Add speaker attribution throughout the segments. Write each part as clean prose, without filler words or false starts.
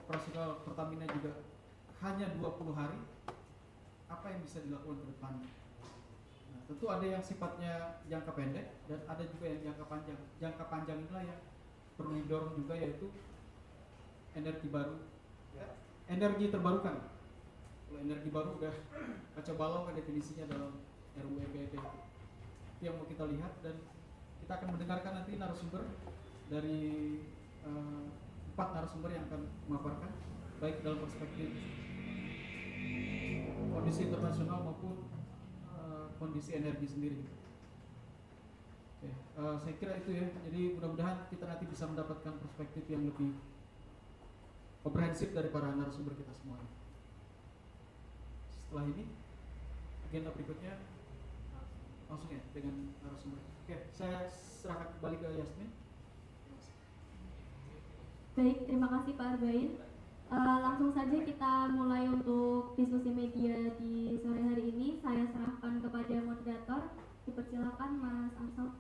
Speaker 1: operasional Pertamina juga hanya 20 hari, apa yang bisa dilakukan ke depan? Nah, tentu ada yang sifatnya jangka pendek dan ada juga yang jangka panjang. Jangka panjang inilah yang perlu didorong juga, yaitu energi baru, energi terbarukan. Kalau energi baru udah kacau balau kan definisinya dalam RUU EPP. Itu yang mau kita lihat, dan kita akan mendengarkan nanti narasumber dari 4 narasumber yang akan memaparkan baik dalam perspektif kondisi internasional maupun kondisi energi sendiri. Oke, saya kira itu ya. Jadi mudah-mudahan kita nanti bisa mendapatkan perspektif yang lebih komprehensif dari para narasumber kita semua. Setelah ini agenda berikutnya langsung ya dengan narasumber. Oke, saya serahkan kembali ke Yasmin.
Speaker 2: Baik, terima kasih Pak Arbain. Langsung saja kita mulai untuk diskusi media di sore hari ini. Saya serahkan kepada moderator. Dipersilakan Mas Ansel.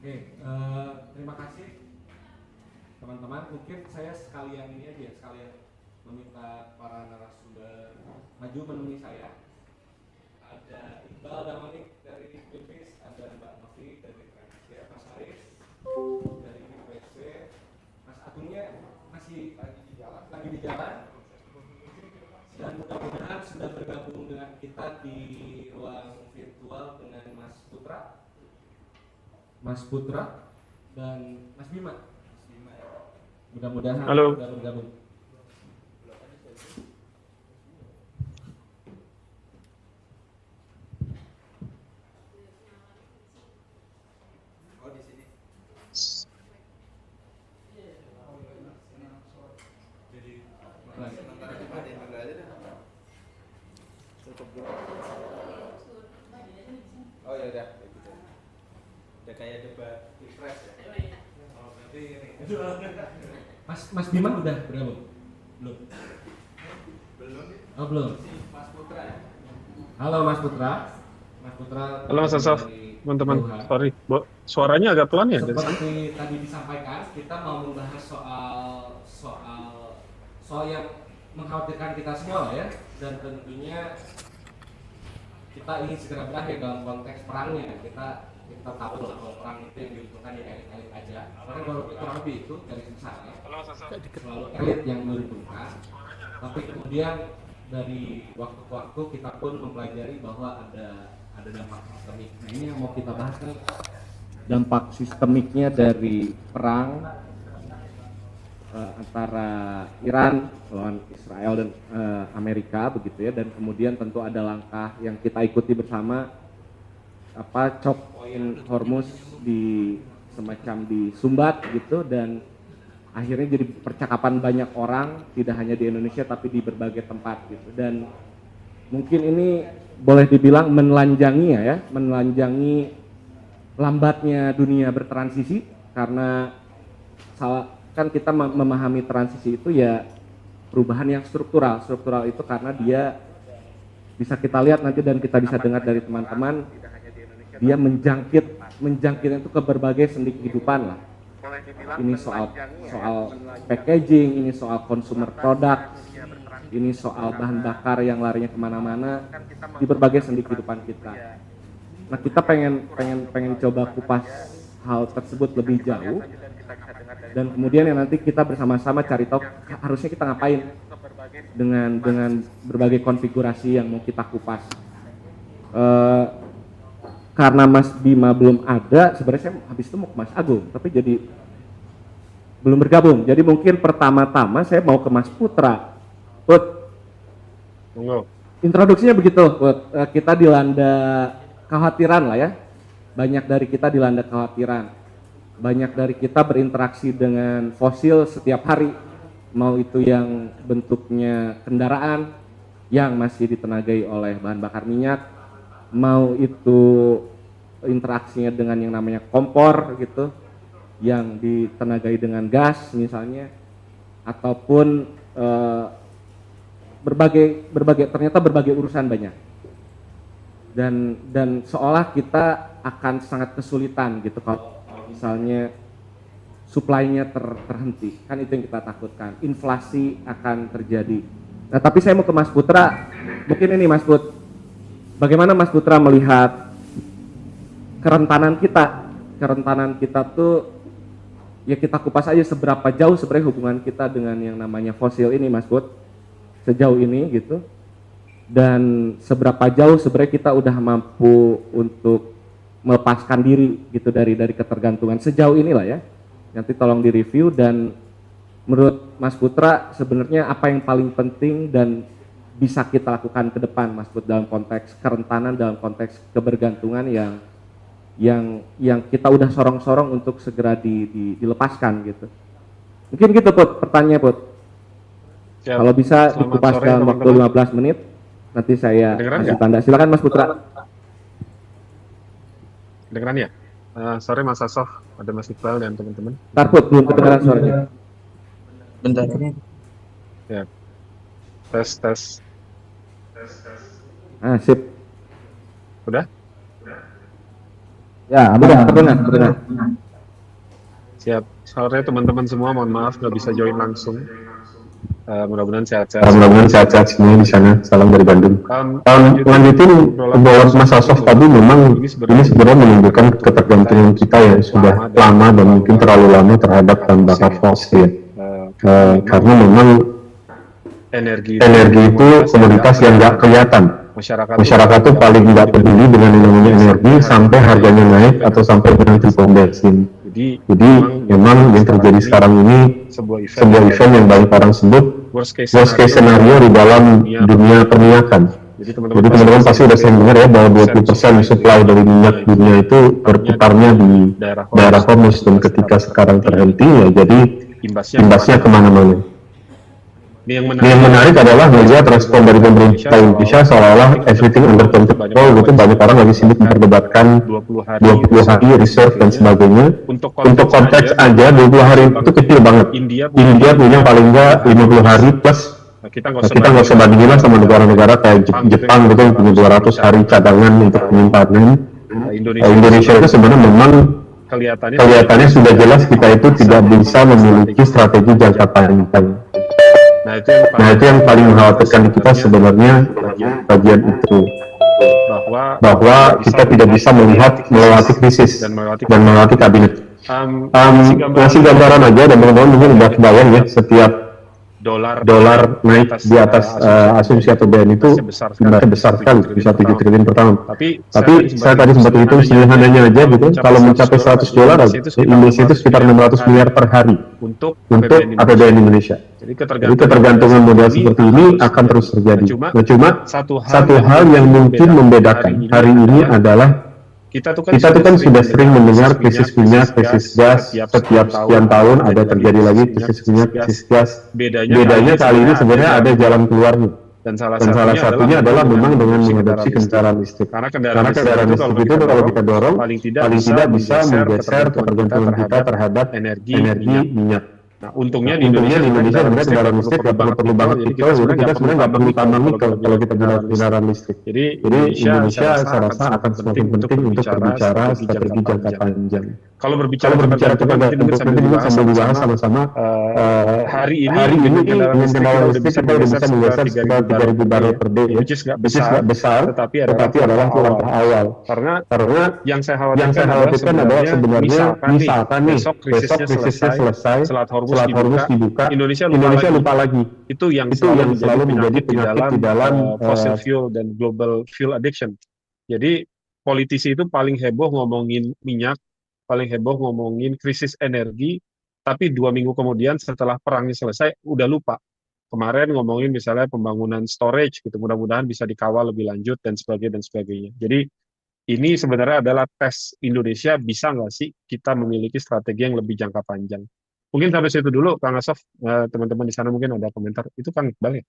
Speaker 3: Oke, terima kasih teman-teman. Mungkin saya sekalian meminta para narasumber maju menemui saya. Ada Iqbal Damanik dari BPS, ada Mbak Novi dari Transmedia, Mas Aris dari BPSW, Mas Agungnya masih lagi di jalan, dan mudah-mudahan sudah bergabung dengan kita di ruang virtual dengan Mas Putra dan Mas Bima. Mudah-mudahan sudah bergabung. Oh, di sini. Jadi sementara kita ada yang aja dah. Tutup dulu. Oh ya udah. Udah kayak debat pilpres ya. Oh, berarti ini. Mas Bima udah bergabung? Belum. Oh, belum. Mas Putra ya. Halo Mas Putra. Mas Putra.
Speaker 4: Halo Mas Asaf. Teman-teman, sorry, suaranya agak pelan ya.
Speaker 3: Seperti tadi disampaikan, kita mau membahas soal yang mengkhawatirkan kita semua ya, dan tentunya kita ingin segera berakhir dalam konteks perangnya. Kita tahu lah kalau perang itu yang diuntungkan ya elit-elit aja. Karena kalau kurang lebih itu dari besarnya selalu elit yang diuntungkan. Tapi kemudian dari waktu ke waktu kita pun mempelajari bahwa ada dampak sistemik. Nah, ini yang mau kita bahas nih, dampak sistemiknya dari perang antara Iran lawan Israel dan Amerika begitu ya, dan kemudian tentu ada langkah yang kita ikuti bersama, choke point Hormuz di semacam disumbat gitu, dan akhirnya jadi percakapan banyak orang, tidak hanya di Indonesia tapi di berbagai tempat gitu. Dan mungkin ini boleh dibilang menelanjangi lambatnya dunia bertransisi, karena kan kita memahami transisi itu ya perubahan yang struktural itu karena dia bisa kita lihat nanti dan kita bisa dengar dari teman-teman, dia menjangkitnya itu ke berbagai sendi kehidupan lah. Ini soal packaging, ini soal consumer product, ini soal bahan bakar yang larinya kemana-mana di berbagai sendi kehidupan kita. Nah, kita pengen coba kupas hal tersebut lebih jauh, dan kemudian yang nanti kita bersama-sama cari tahu harusnya kita ngapain dengan berbagai konfigurasi yang mau kita kupas. Karena Mas Bima belum ada, sebenarnya saya habis itu mau ke Mas Agung, tapi jadi belum bergabung. Jadi mungkin pertama-tama saya mau ke Mas Putra. Put, introduksinya begitu, Put. Kita dilanda kekhawatiran lah ya. Banyak dari kita dilanda kekhawatiran. Banyak dari kita berinteraksi dengan fosil setiap hari. Mau itu yang bentuknya kendaraan yang masih ditenagai oleh bahan bakar minyak, mau itu interaksinya dengan yang namanya kompor gitu, yang ditenagai dengan gas misalnya, ataupun ternyata berbagai urusan banyak, dan seolah kita akan sangat kesulitan gitu kalau misalnya supply-nya terhenti, kan itu yang kita takutkan, inflasi akan terjadi. Nah, tapi saya mau ke Mas Putra, mungkin ini Mas Put, bagaimana Mas Putra melihat kerentanan kita tuh, ya kita kupas aja seberapa jauh sebenarnya hubungan kita dengan yang namanya fosil ini Mas Put, sejauh ini gitu, dan seberapa jauh sebenarnya kita udah mampu untuk melepaskan diri gitu dari ketergantungan sejauh inilah ya. Nanti tolong direview, dan menurut Mas Putra sebenarnya apa yang paling penting dan bisa kita lakukan ke depan Mas Put dalam konteks kerentanan, dalam konteks kebergantungan yang kita udah sorong-sorong untuk segera dilepaskan gitu. Mungkin gitu Put, pertanyaannya Put.
Speaker 4: Siap.
Speaker 3: Kalau bisa
Speaker 4: Selamat
Speaker 3: dikupas
Speaker 4: sore,
Speaker 3: dalam waktu
Speaker 4: teman-teman.
Speaker 3: 15 menit, nanti saya
Speaker 4: Kedengeran
Speaker 3: kasih
Speaker 4: nggak?
Speaker 3: tanda. Silakan Mas Putra.
Speaker 4: Kedengeran ya? Sore Mas Asof, ada Mas Iqbal dan teman-teman.
Speaker 3: Ntar Put, belum kedengaran suaranya.
Speaker 5: Bentar.
Speaker 4: Ya. Tes.
Speaker 3: Ah, sip.
Speaker 4: Udah?
Speaker 3: Ya, terdengar.
Speaker 4: Siap. Sore teman-teman semua, mohon maaf nggak bisa join langsung. Mudah-mudahan sehat-sehat.
Speaker 6: Mudah-mudahan sehat-sehat semua di sana. Salam dari Bandung. Lanjutin obrolan Mas Asof tadi, memang ini sebenarnya menunjukkan ketergantungan kita yang sudah lama dan mungkin terlalu lama terhadap bahan bakar fosil. Karena memang
Speaker 4: energi
Speaker 6: itu komoditas yang nggak kelihatan. Masyarakat tuh paling nggak peduli dengan yang namanya energi sampai harganya naik atau sampai berhenti pom bensin. Jadi memang yang terjadi sekarang ini sebuah event yang banyak orang sebut worst case scenario di dalam dunia perminyakan. Jadi teman-teman pasti udah sering dengar ya bahwa 20% supply dari minyak dunia itu berputarnya di daerah Hormuz, dan ketika sekarang terhenti ya jadi imbasnya kemana-mana. Ini yang menarik adalah melihat respon dari pemerintah Indonesia seolah-olah everything under control gitu. Banyak orang lagi sibuk memperdebatkan 20 hari reserve dan sebagainya. Untuk konteks aja 20 hari itu kecil banget. India punya paling nggak 50 hari plus. Kita nggak usah bandingin lah sama negara-negara kayak Jepang gitu yang punya 200 hari cadangan untuk penyimpanan. Indonesia itu sebenarnya memang kelihatannya sudah jelas kita itu tidak bisa memiliki strategi jangka panjang. Nah itu yang paling mengkhawatirkan di kita sebenarnya bagian itu, bahwa kita tidak bisa melihat melewati krisis dan melewati kabinet. Ngasih gambaran aja, dan teman-teman mungkin udah kebayang ya, setiap dolar naik di atas asumsi APBN itu jumlahnya besar sekali, bisa 7 triliun per tahun. Tapi saya tadi sempat hitung sederhananya aja gitu, kalau mencapai 100 dolar, Indonesia itu sekitar 600 miliar per hari untuk APBN Indonesia. Jadi ketergantungan modal seperti ini akan terus terjadi. Nah cuma satu hal yang mungkin membedakan hari ini adalah kita tuh kan sudah sering mendengar krisis minyak, krisis gas, setiap sekian tahun ada terjadi lagi krisis minyak, krisis gas. Bedanya kali ini sebenarnya ada jalan keluarnya. Dan salah satunya adalah memang dengan mengadopsi kendaraan listrik. Karena kendaraan listrik itu kalau kita dorong, paling tidak bisa menggeser ketergantungan kita terhadap energi minyak. Nah, untungnya di Indonesia sebenarnya kendaraan listrik nggak perlu banget nikel, jadi kita sebenarnya nggak perlu tambang nikel kalau kita gunakan kendaraan listrik. Jadi Indonesia saya rasa akan semakin penting untuk berbicara strategi jangka panjang. Kalau berbicara tergantung, nanti mungkin sambil dibahas sama-sama. Hari ini dengan kendaraan listrik kita udah bisa menggeser sekitar 3.000 barrel per day, which is nggak besar, tetapi adalah langkah awal. Karena yang saya khawatirkan adalah sebenarnya misalkan nih besok krisisnya selesai, Selat Hormuz dibuka, Indonesia lupa lagi. Itu yang selalu menjadi penyakit di dalam fossil fuel dan global fuel addiction. Jadi politisi itu paling heboh ngomongin minyak, paling heboh ngomongin krisis energi, tapi 2 minggu kemudian setelah perangnya selesai udah lupa. Kemarin ngomongin misalnya pembangunan storage gitu, mudah-mudahan bisa dikawal lebih lanjut dan sebagainya. Jadi ini sebenarnya adalah tes Indonesia, bisa nggak sih kita memiliki strategi yang lebih jangka panjang. Mungkin sampai situ dulu, Kang Asof. Teman-teman di sana mungkin ada komentar. Itu Kang Iqbal ya?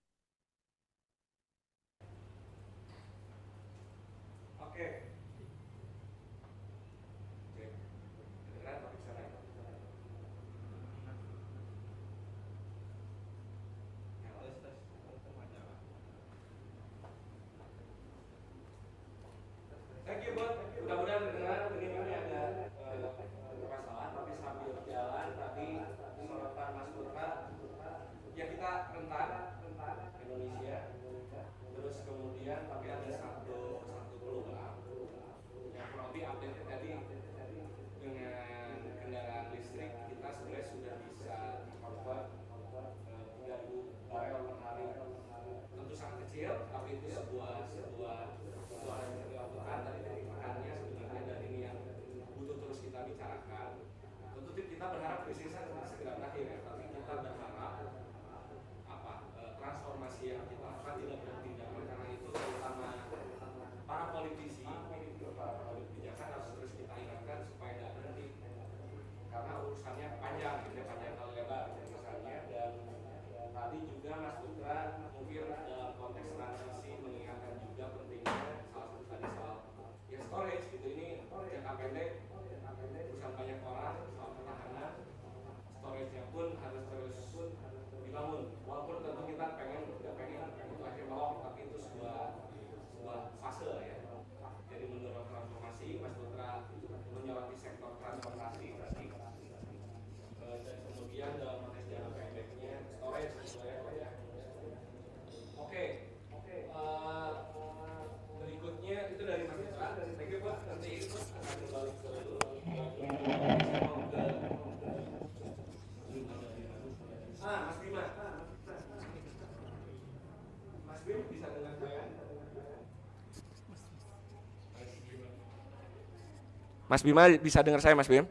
Speaker 3: Mas Bima bisa dengar saya, Mas Bim?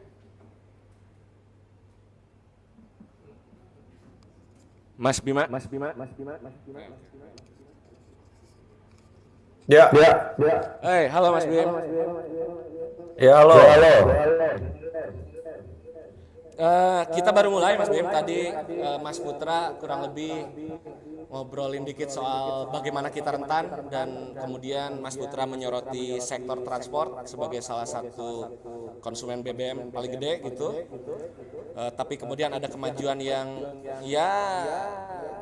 Speaker 3: Mas Bima?
Speaker 5: Ya,
Speaker 3: Halo Mas Bim.
Speaker 5: ya halo.
Speaker 3: Kita baru mulai Mas Bim. Tadi Mas Putra kurang lebih ngobrolin dikit soal bagaimana kita rentan, dan kemudian Mas Putra menyoroti sektor transport sebagai salah satu konsumen BBM paling gede gitu. Tapi kemudian ada kemajuan yang ya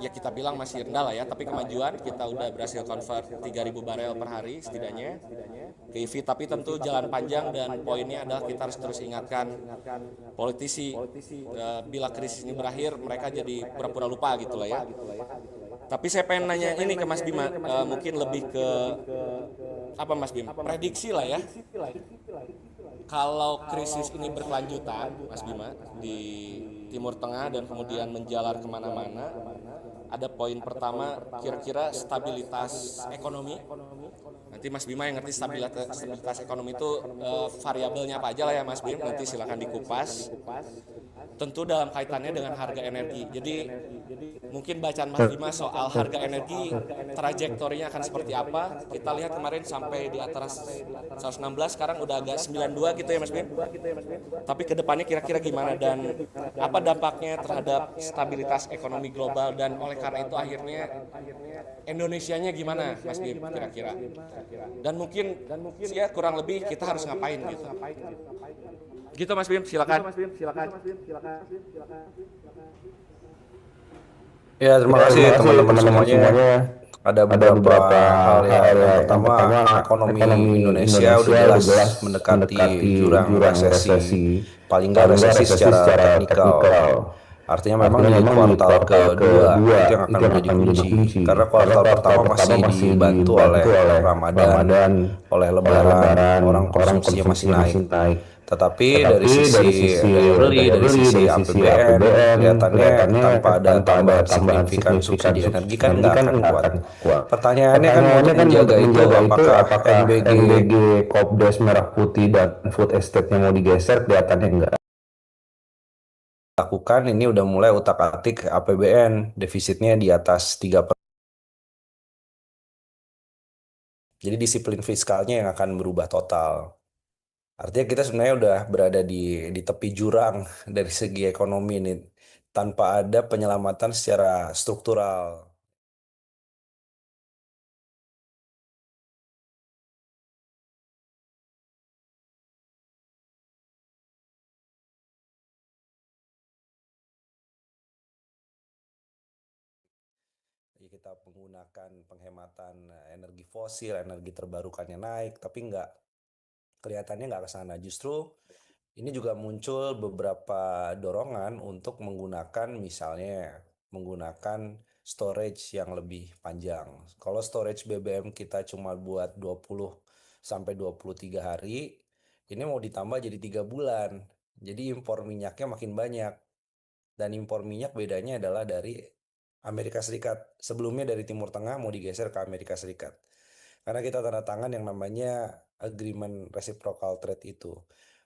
Speaker 3: kita bilang masih rendah lah ya, tapi kemajuan kita udah berhasil convert 3.000 barel per hari setidaknya ke EV, tapi tentu jalan panjang, dan poinnya adalah kita harus terus ingatkan politisi bila krisis ini berakhir mereka jadi pura-pura lupa gitu lah ya. Tapi saya pengen nanya ini ke Mas Bima, mungkin lebih ke apa Mas Bim, prediksi lah ya. Kalau krisis ini berkelanjutan, Mas Bima, di Timur Tengah dan kemudian menjalar kemana-mana, ada poin pertama kira-kira stabilitas ekonomi. Nanti Mas Bima yang ngerti stabilitas ekonomi itu variabelnya apa aja lah ya Mas Bim, nanti silakan dikupas. Tentu dalam kaitannya dengan harga energi. Jadi mungkin bacaan Mas Bima soal harga energi, trajektorinya akan seperti apa. Kita lihat kemarin sampai di atas 116, sekarang udah agak 92 gitu ya Mas Bim. Tapi kedepannya kira-kira gimana, dan apa dampaknya terhadap stabilitas ekonomi global, dan oleh karena itu akhirnya Indonesianya gimana Mas Bim kira-kira. Dan mungkin ya kurang lebih kita harus ngapain gitu. Gitu Mas Bim, silakan.
Speaker 5: Ya, terima kasih teman-teman semuanya. Ada beberapa hal yang pertama, ekonomi Indonesia udah jelas mendekati jurang resesi, paling nggak resesi secara teknikal. Artinya memang di kuartal kedua itu yang akan menjadi kunci, karena kuartal pertama masih dibantu oleh Ramadan, oleh Lebaran, orang konsumsinya masih naik. Tetapi dari sisi daya beli, dari sisi APBN, kelihatannya tanpa ada tambahan signifikan subsidi energi kan nggak akan kuat. Pertanyaannya kan untuk menjaga itu, apakah NBG, Kopdes Merah Putih dan Food Estate-nya mau digeser? Kelihatannya enggak. Lakukan ini udah mulai utak-atik APBN, defisitnya di atas 3%. Jadi disiplin fiskalnya yang akan berubah total. Artinya kita sebenarnya udah berada di tepi jurang dari segi ekonomi ini, tanpa ada penyelamatan secara struktural. Jadi kita menggunakan penghematan energi fosil, energi terbarukannya naik, tapi kelihatannya nggak ke sana. Justru ini juga muncul beberapa dorongan untuk menggunakan storage yang lebih panjang. Kalau storage BBM kita cuma buat 20 sampai 23 hari, ini mau ditambah jadi 3 bulan. Jadi impor minyaknya makin banyak. Dan impor minyak bedanya adalah dari Amerika Serikat. Sebelumnya dari Timur Tengah mau digeser ke Amerika Serikat. Karena kita tanda tangan yang namanya agreement reciprocal trade itu.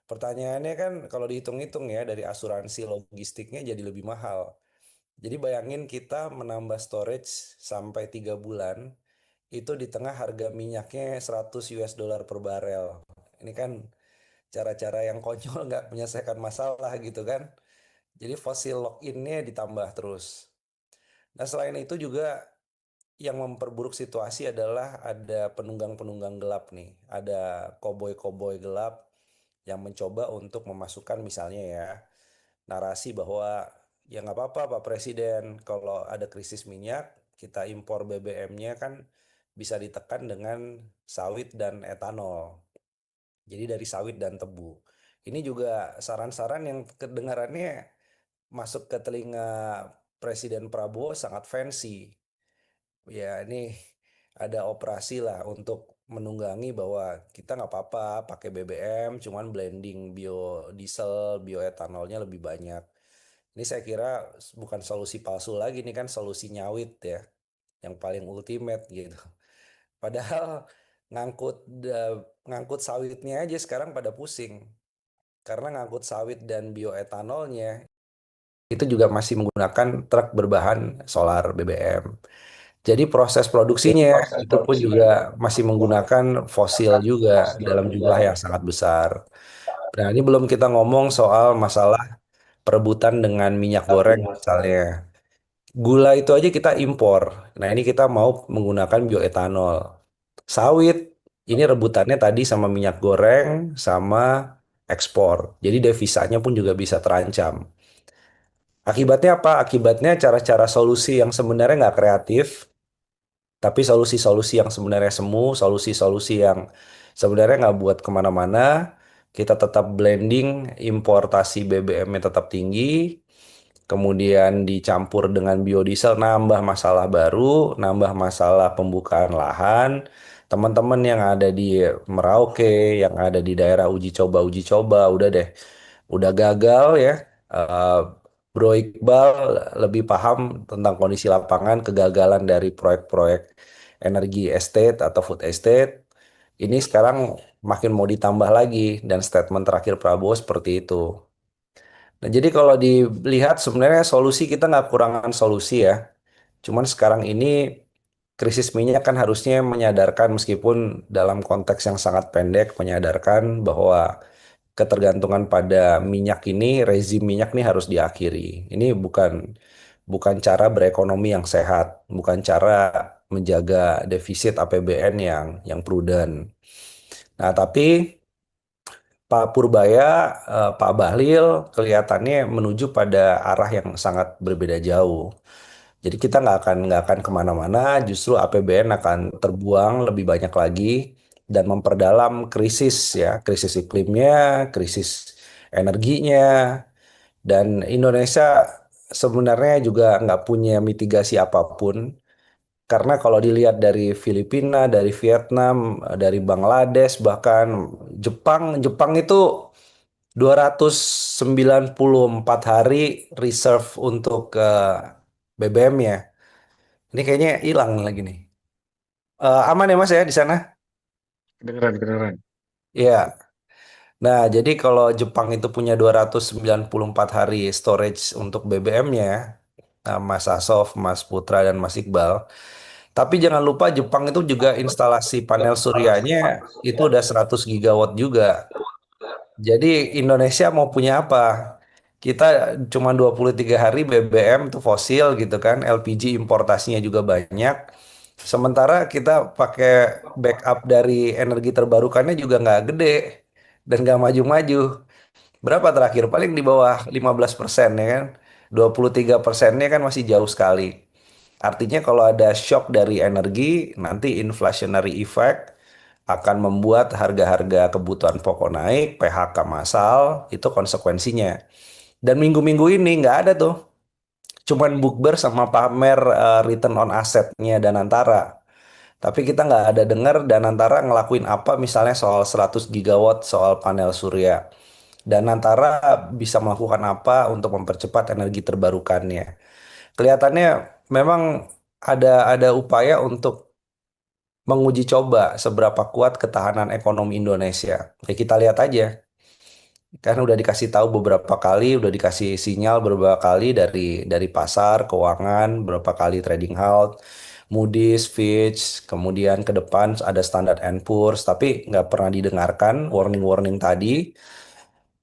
Speaker 5: Pertanyaannya kan kalau dihitung-hitung ya, dari asuransi logistiknya jadi lebih mahal. Jadi bayangin kita menambah storage sampai 3 bulan, itu di tengah harga minyaknya 100 US dollar per barel. Ini kan cara-cara yang konyol, nggak menyelesaikan masalah gitu kan. Jadi fosil lock-in-nya ditambah terus. Nah selain itu juga yang memperburuk situasi adalah ada penunggang-penunggang gelap nih. Ada koboi-koboi gelap yang mencoba untuk memasukkan misalnya ya narasi bahwa ya nggak apa-apa Pak Presiden, kalau ada krisis minyak kita impor BBM-nya kan bisa ditekan dengan sawit dan etanol. Jadi dari sawit dan tebu. Ini juga saran-saran yang kedengarannya masuk ke telinga Presiden Prabowo sangat fancy. Ya ini ada operasi lah untuk menunggangi bahwa kita nggak apa-apa pakai BBM, cuman blending biodiesel, bioetanolnya lebih banyak. Ini saya kira bukan solusi palsu lagi, ini kan solusi nyawit ya. yang paling ultimate gitu. Padahal ngangkut sawitnya aja sekarang pada pusing. Karena ngangkut sawit dan bioetanolnya itu juga masih menggunakan truk berbahan solar BBM. Jadi proses produksinya itu pun juga masih menggunakan fosil juga dalam jumlah yang sangat besar. Nah, ini belum kita ngomong soal masalah perebutan dengan minyak goreng misalnya. Gula itu aja kita impor. Nah, ini kita mau menggunakan bioetanol. Sawit, ini rebutannya tadi sama minyak goreng, sama ekspor. Jadi devisanya pun juga bisa terancam. Akibatnya apa? Akibatnya cara-cara solusi yang sebenarnya nggak kreatif, tapi solusi-solusi yang sebenarnya semu, solusi-solusi yang sebenarnya nggak buat kemana-mana, kita tetap blending, importasi BBM-nya tetap tinggi, kemudian dicampur dengan biodiesel, nambah masalah baru, nambah masalah pembukaan lahan. Teman-teman yang ada di Merauke, yang ada di daerah uji coba, udah deh, udah gagal ya. Eh, Bro Iqbal lebih paham tentang kondisi lapangan, kegagalan dari proyek-proyek energi estate atau food estate. Ini sekarang makin mau ditambah lagi, dan statement terakhir Prabowo seperti itu. Nah, jadi kalau dilihat sebenarnya solusi kita nggak kurangan solusi ya. Cuman sekarang ini krisis minyak kan harusnya menyadarkan, meskipun dalam konteks yang sangat pendek, menyadarkan bahwa ketergantungan pada minyak ini, rezim minyak ini harus diakhiri. Ini bukan bukan cara berekonomi yang sehat, bukan cara menjaga defisit APBN yang prudent. Nah, tapi Pak Purbaya, Pak Bahlil kelihatannya menuju pada arah yang sangat berbeda jauh. Jadi kita nggak akan kemana-mana, justru APBN akan terbuang lebih banyak lagi dan memperdalam krisis ya, krisis iklimnya, krisis energinya, dan Indonesia sebenarnya juga nggak punya mitigasi apapun. Karena kalau dilihat dari Filipina, dari Vietnam, dari Bangladesh, bahkan Jepang itu 294 hari reserve untuk BBM ya. Ini kayaknya hilang lagi nih. Aman ya Mas ya di sana?
Speaker 4: Kedengeran, kedengeran.
Speaker 5: Iya. Nah, jadi kalau Jepang itu punya 294 hari storage untuk BBM-nya, Mas Asof, Mas Putra, dan Mas Iqbal. Tapi jangan lupa Jepang itu juga instalasi panel suryanya itu udah 100 gigawatt juga. Jadi Indonesia mau punya apa? Kita cuma 23 hari BBM tuh fosil gitu kan, LPG importasinya juga banyak. Sementara kita pakai backup dari energi terbarukannya juga nggak gede dan nggak maju-maju. Berapa terakhir? Paling di bawah 15% ya kan. 23%-nya kan masih jauh sekali. Artinya kalau ada shock dari energi, nanti inflationary effect akan membuat harga-harga kebutuhan pokok naik, PHK massal, itu konsekuensinya. Dan minggu-minggu ini nggak ada tuh. Cuman bukber sama pamer return on assetnya Danantara. Tapi kita nggak ada dengar Danantara ngelakuin apa misalnya soal 100 gigawatt soal panel surya. Danantara bisa melakukan apa untuk mempercepat energi terbarukannya. Kelihatannya memang ada upaya untuk menguji coba seberapa kuat ketahanan ekonomi Indonesia. Ya kita lihat aja. Kan udah dikasih tahu beberapa kali, udah dikasih sinyal beberapa kali dari pasar keuangan, beberapa kali trading halt, Moody's, Fitch, kemudian ke depan ada Standard and Poor's, tapi nggak pernah didengarkan warning-warning tadi.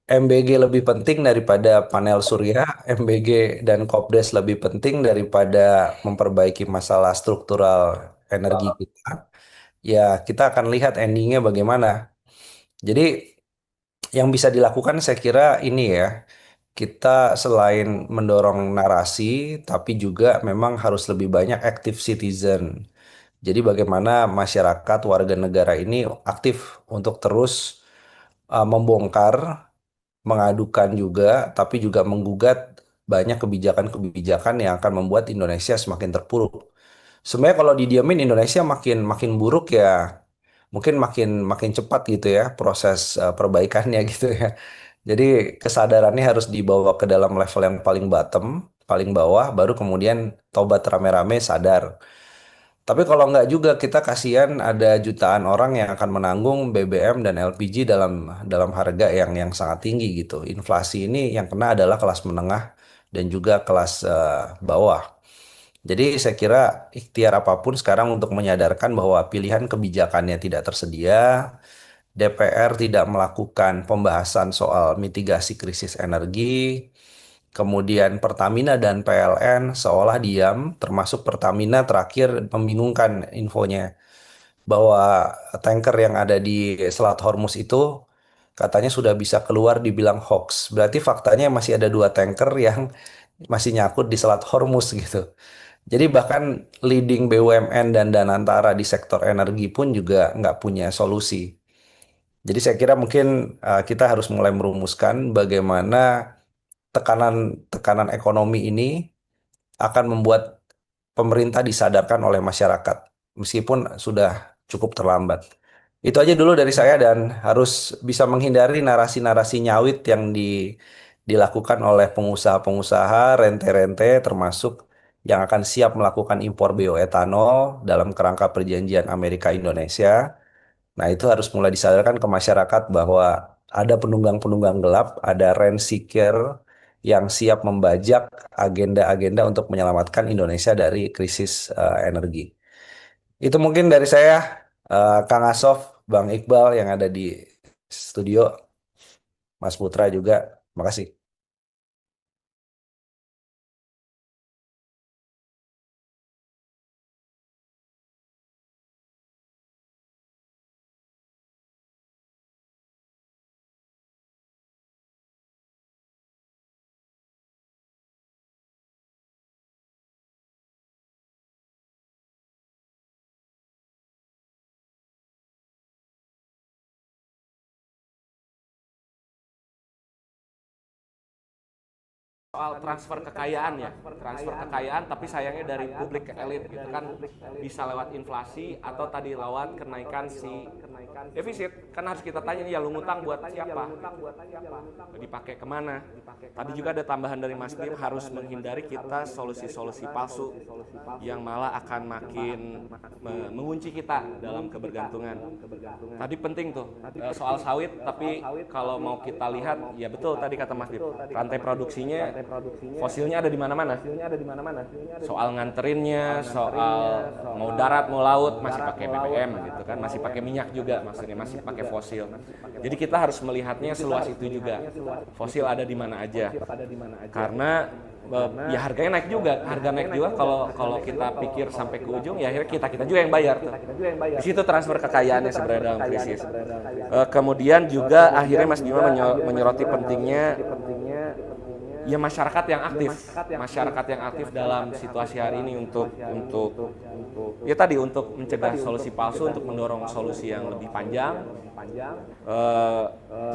Speaker 5: MBG lebih penting daripada panel surya, MBG dan Kopdes lebih penting daripada memperbaiki masalah struktural energi kita. Ya, kita akan lihat endingnya bagaimana. Jadi yang bisa dilakukan saya kira ini ya, kita selain mendorong narasi, tapi juga memang harus lebih banyak active citizen. Jadi bagaimana masyarakat warga negara ini aktif untuk terus membongkar, mengadukan juga, tapi juga menggugat banyak kebijakan-kebijakan yang akan membuat Indonesia semakin terpuruk. Sebenarnya kalau didiamin Indonesia makin makin buruk ya, mungkin makin makin cepat gitu ya proses perbaikannya gitu ya. Jadi kesadarannya harus dibawa ke dalam level yang paling bottom, paling bawah, baru kemudian tobat rame-rame sadar. Tapi kalau nggak juga kita kasihan ada jutaan orang yang akan menanggung BBM dan LPG dalam harga yang sangat tinggi gitu. Inflasi ini yang kena adalah kelas menengah dan juga kelas bawah. Jadi saya kira ikhtiar apapun sekarang untuk menyadarkan bahwa pilihan kebijakannya tidak tersedia, DPR tidak melakukan pembahasan soal mitigasi krisis energi, kemudian Pertamina dan PLN seolah diam, termasuk Pertamina terakhir membingungkan infonya bahwa tanker yang ada di Selat Hormuz itu katanya sudah bisa keluar dibilang hoax. Berarti faktanya masih ada 2 tanker yang masih nyangkut di Selat Hormuz gitu. Jadi bahkan leading BUMN dan Danantara di sektor energi pun juga nggak punya solusi. Jadi saya kira mungkin kita harus mulai merumuskan bagaimana tekanan ekonomi ini akan membuat pemerintah disadarkan oleh masyarakat, meskipun sudah cukup terlambat. Itu aja dulu dari saya dan harus bisa menghindari narasi-narasi nyawit yang dilakukan oleh pengusaha-pengusaha rente-rente termasuk yang akan siap melakukan impor bioetanol dalam kerangka perjanjian Amerika-Indonesia. Nah, itu harus mulai disadarkan ke masyarakat bahwa ada penunggang-penunggang gelap, ada rent seeker yang siap membajak agenda-agenda untuk menyelamatkan Indonesia dari krisis energi. Itu mungkin dari saya, Kang Asof, Bang Iqbal yang ada di studio, Mas Putra juga. Makasih.
Speaker 3: Soal transfer kekayaan ya, transfer kekayaan tapi sayangnya dari publik ke elit gitu kan, bisa lewat inflasi atau tadi lewat kenaikan si defisit. Kan harus kita tanya nih, ya lu ngutang buat siapa, dipakai kemana. Tadi juga ada tambahan dari Mas Bim, harus menghindari kita solusi-solusi palsu yang malah akan makin mengunci kita dalam kebergantungan. Tadi penting tuh soal sawit, tapi kalau mau kita lihat ya betul tadi kata Mas Bim, rantai produksinya fosilnya ada di mana-mana. Soal nganterinnya, soal mau darat mau laut masih pakai BBM gitu kan, masih pakai minyak juga, maksudnya masih pakai fosil. Jadi kita harus melihatnya seluas itu juga. Fosil ada di mana aja. Karena ya harganya naik juga, harga naik juga kalau kita pikir sampai ke ujung ya akhirnya kita juga yang bayar tuh. Di situ transfer kekayaannya sebenarnya dalam krisis. Kemudian juga akhirnya Mas Bima menyoroti pentingnya ya masyarakat yang aktif dalam situasi hari ini untuk ya tadi untuk mencegah solusi palsu, untuk mendorong solusi yang lebih panjang.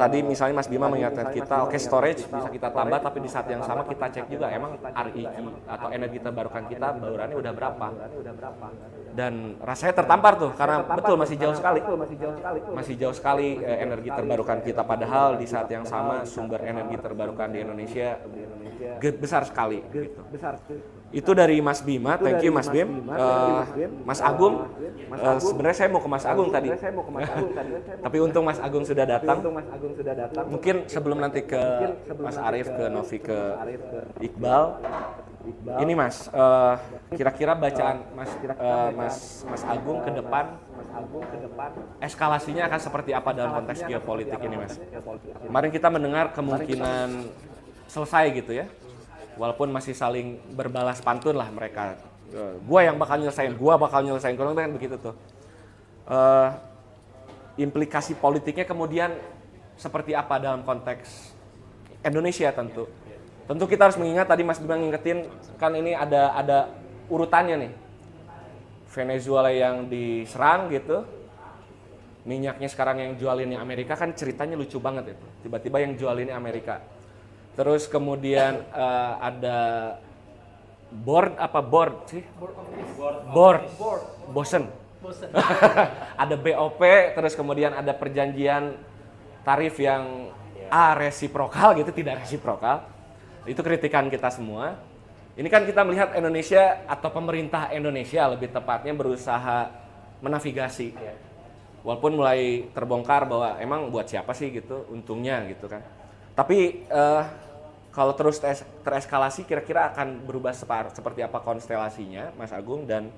Speaker 3: Tadi misalnya Mas Bima mengingatkan kita, oke, storage bisa kita tambah, tapi di saat yang sama kita cek juga emang REG atau energi terbarukan kita baurannya udah berapa. Dan rasanya tertampar tuh karena betul masih jauh sekali energi terbarukan kita, padahal di saat yang sama sumber energi terbarukan di Indonesia besar sekali gitu. Itu dari Mas Bima, thank you Mas Bim. Mas Agung, sebenarnya saya mau ke Mas Agung tadi. Tapi untung Mas Agung sudah datang. Mungkin sebelum nanti ke Mas Arief, ke Novi, ke Iqbal. Ini Mas, kira-kira bacaan Mas Agung ke depan, eskalasinya akan seperti apa dalam konteks geopolitik ini Mas? Kemarin kita mendengar kemungkinan selesai gitu ya, walaupun masih saling berbalas pantun lah mereka. Gua yang bakal nyelesain, kurang kan begitu tuh. Implikasi politiknya kemudian seperti apa dalam konteks Indonesia tentu. Tentu kita harus mengingat, tadi Mas Bima ngingetin, kan ini ada urutannya nih. Venezuela yang diserang gitu, minyaknya sekarang yang jualinnya Amerika, kan ceritanya lucu banget itu. Tiba-tiba yang jualinnya Amerika. Terus kemudian ada bosen. Ada BOP, terus kemudian ada perjanjian tarif yang resiprokal gitu, tidak resiprokal. Itu kritikan kita semua. Ini kan kita melihat Indonesia atau pemerintah Indonesia lebih tepatnya berusaha menavigasi. Walaupun mulai terbongkar bahwa emang buat siapa sih gitu untungnya gitu kan. Tapi kalau terus tereskalasi kira-kira akan berubah seperti apa konstelasinya Mas Agung, dan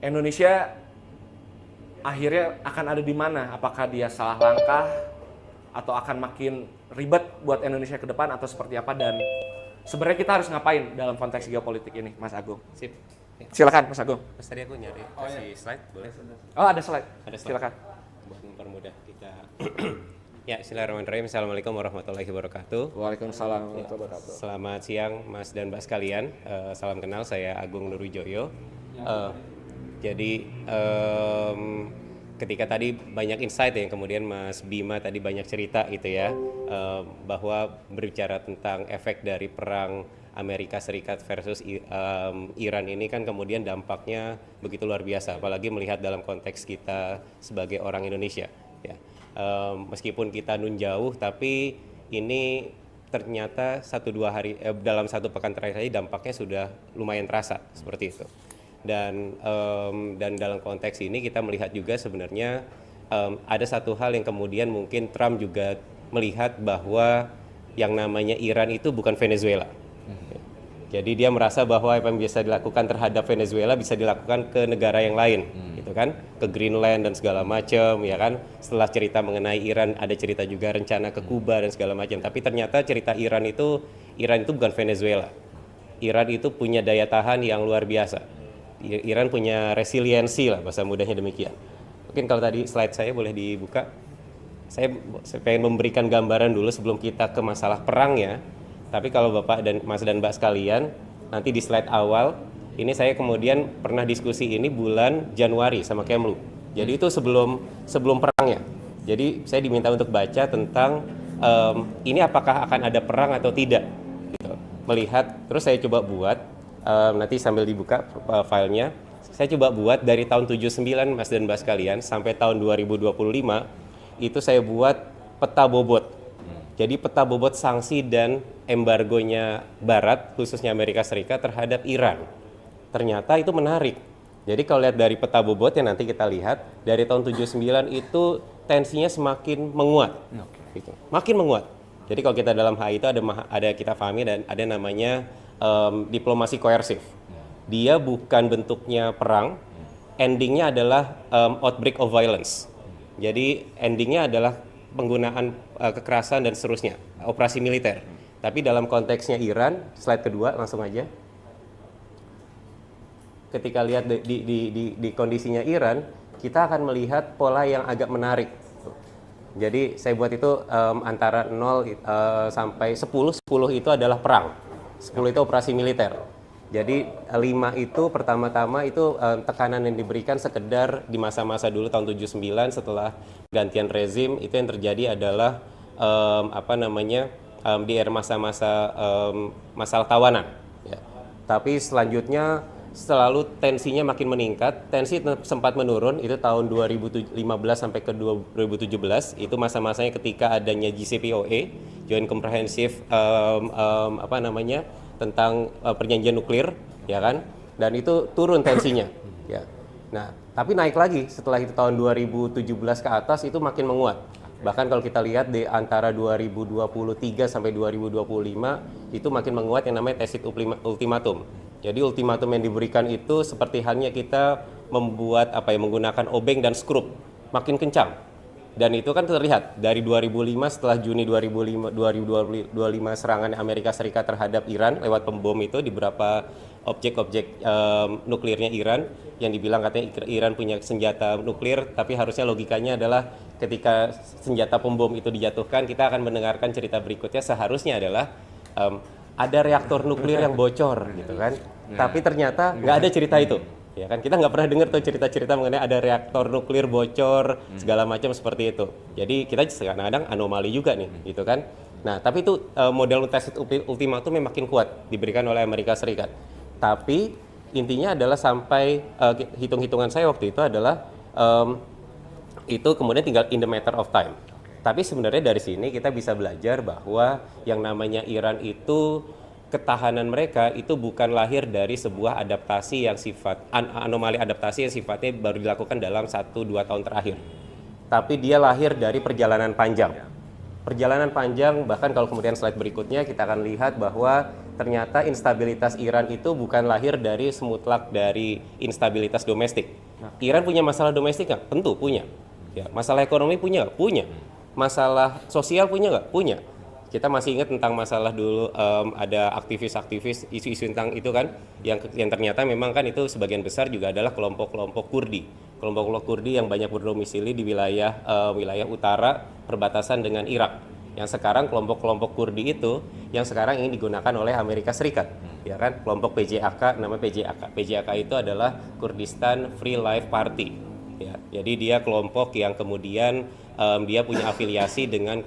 Speaker 3: Indonesia akhirnya akan ada di mana? Apakah dia salah langkah atau akan makin ribet buat Indonesia ke depan atau seperti apa, dan sebenarnya kita harus ngapain dalam konteks geopolitik ini, Mas Agung?
Speaker 7: Sip.
Speaker 3: Silakan Mas Agung.
Speaker 7: Mas tadi aku nyari kasih slide, boleh?
Speaker 3: Oh, ada slide.
Speaker 7: Ada slide.
Speaker 3: Silakan.
Speaker 7: Buat mempermudah kita. Ya, bismillahirrahmanirrahim. Assalamualaikum warahmatullahi wabarakatuh.
Speaker 3: Waalaikumsalam warahmatullahi wabarakatuh.
Speaker 7: Selamat siang Mas dan Mbak sekalian. Salam kenal, saya Agung Nurwijoyo. Jadi ketika tadi banyak insight yang kemudian Mas Bima tadi banyak cerita gitu ya, bahwa berbicara tentang efek dari perang Amerika Serikat versus Iran ini kan kemudian dampaknya begitu luar biasa, apalagi melihat dalam konteks kita sebagai orang Indonesia ya. Meskipun kita nun jauh, tapi ini ternyata 1-2 hari dalam 1 pekan terakhir saja dampaknya sudah lumayan terasa seperti itu. Dan dalam konteks ini kita melihat juga sebenarnya ada satu hal yang kemudian mungkin Trump juga melihat bahwa yang namanya Iran itu bukan Venezuela. Jadi dia merasa bahwa apa yang bisa dilakukan terhadap Venezuela bisa dilakukan ke negara yang lain, gitu kan, ke Greenland dan segala macam, ya kan. Setelah cerita mengenai Iran, ada cerita juga rencana ke Kuba dan segala macam. Tapi ternyata cerita Iran itu bukan Venezuela. Iran itu punya daya tahan yang luar biasa. Iran punya resiliensi lah, bahasa mudahnya demikian. Mungkin kalau tadi slide saya boleh dibuka. Saya pengen memberikan gambaran dulu sebelum kita ke masalah perangnya. Tapi kalau Bapak dan Mas dan Mbak sekalian, nanti di slide awal, ini saya kemudian pernah diskusi ini bulan Januari sama Kemlu. Jadi itu sebelum perangnya. Jadi saya diminta untuk baca tentang ini apakah akan ada perang atau tidak. Gitu. Melihat, terus saya coba buat, nanti sambil dibuka filenya, saya coba buat dari tahun 79 Mas dan Mbak sekalian sampai tahun 2025, itu saya buat peta bobot. Jadi peta bobot sanksi dan embargonya Barat, khususnya Amerika Serikat terhadap Iran. Ternyata itu menarik. Jadi kalau lihat dari peta bobotnya nanti kita lihat, dari tahun 79 itu tensinya semakin menguat. Gitu. Makin menguat. Jadi kalau kita dalam HI itu ada kita pahami dan ada namanya diplomasi koersif. Dia bukan bentuknya perang, endingnya adalah outbreak of violence. Jadi endingnya adalah penggunaan kekerasan dan seterusnya, operasi militer. Tapi dalam konteksnya Iran, slide kedua langsung aja. Ketika lihat di kondisinya Iran, kita akan melihat pola yang agak menarik. Jadi saya buat itu antara 0 sampai 10 itu adalah perang. 10 itu operasi militer. Jadi 5 itu pertama-tama itu tekanan yang diberikan sekedar di masa-masa dulu tahun 79 setelah gantian rezim, itu yang terjadi adalah di era masa-masa masalah tawanan. Ya. Tapi selanjutnya selalu tensinya makin meningkat, tensi sempat menurun itu tahun 2015 sampai ke 2017, itu masa-masanya ketika adanya JCPOA, Joint Comprehensive tentang perjanjian nuklir, ya kan, dan itu turun tensinya, ya. Nah, tapi naik lagi setelah itu tahun 2017 ke atas itu makin menguat. Bahkan kalau kita lihat di antara 2023 sampai 2025 itu makin menguat yang namanya tacit ultimatum. Jadi ultimatum yang diberikan itu seperti halnya kita membuat menggunakan obeng dan skrup makin kencang. Dan itu kan terlihat dari 2005 setelah Juni 2025 serangan Amerika Serikat terhadap Iran lewat pembom itu di beberapa objek-objek nuklirnya Iran yang dibilang katanya Iran punya senjata nuklir, tapi harusnya logikanya adalah ketika senjata pembom itu dijatuhkan kita akan mendengarkan cerita berikutnya seharusnya adalah ada reaktor nuklir yang bocor gitu kan. Tapi ternyata nggak ada cerita itu. Ya kan, kita nggak pernah dengar tuh cerita-cerita mengenai ada reaktor nuklir bocor segala macam seperti itu. Jadi kita kadang-kadang anomali juga nih, gitu kan. Nah, tapi itu model tacit ultimatum yang makin kuat diberikan oleh Amerika Serikat. Tapi intinya adalah sampai hitung-hitungan saya waktu itu adalah itu kemudian tinggal in the matter of time. Tapi sebenarnya dari sini kita bisa belajar bahwa yang namanya Iran itu ketahanan mereka itu bukan lahir dari sebuah adaptasi yang anomali adaptasi yang sifatnya baru dilakukan dalam 1-2 tahun terakhir. Tapi dia lahir dari perjalanan panjang. Perjalanan panjang, bahkan kalau kemudian slide berikutnya kita akan lihat bahwa ternyata instabilitas Iran itu bukan lahir dari semutlak dari instabilitas domestik. Iran punya masalah domestik nggak? Tentu punya. Ya, masalah ekonomi punya nggak? Punya. Masalah sosial punya nggak? Punya. Kita masih ingat tentang masalah dulu ada aktivis-aktivis isu-isu tentang itu kan, yang ternyata memang kan itu sebagian besar juga adalah kelompok-kelompok Kurdi, kelompok-kelompok Kurdi yang banyak berdomisili di wilayah utara perbatasan dengan Irak. Yang sekarang kelompok-kelompok Kurdi itu yang sekarang ingin digunakan oleh Amerika Serikat, ya kan? Kelompok PJAK, nama PJAK. PJAK itu adalah Kurdistan Free Life Party. Ya, jadi dia kelompok yang kemudian dia punya afiliasi dengan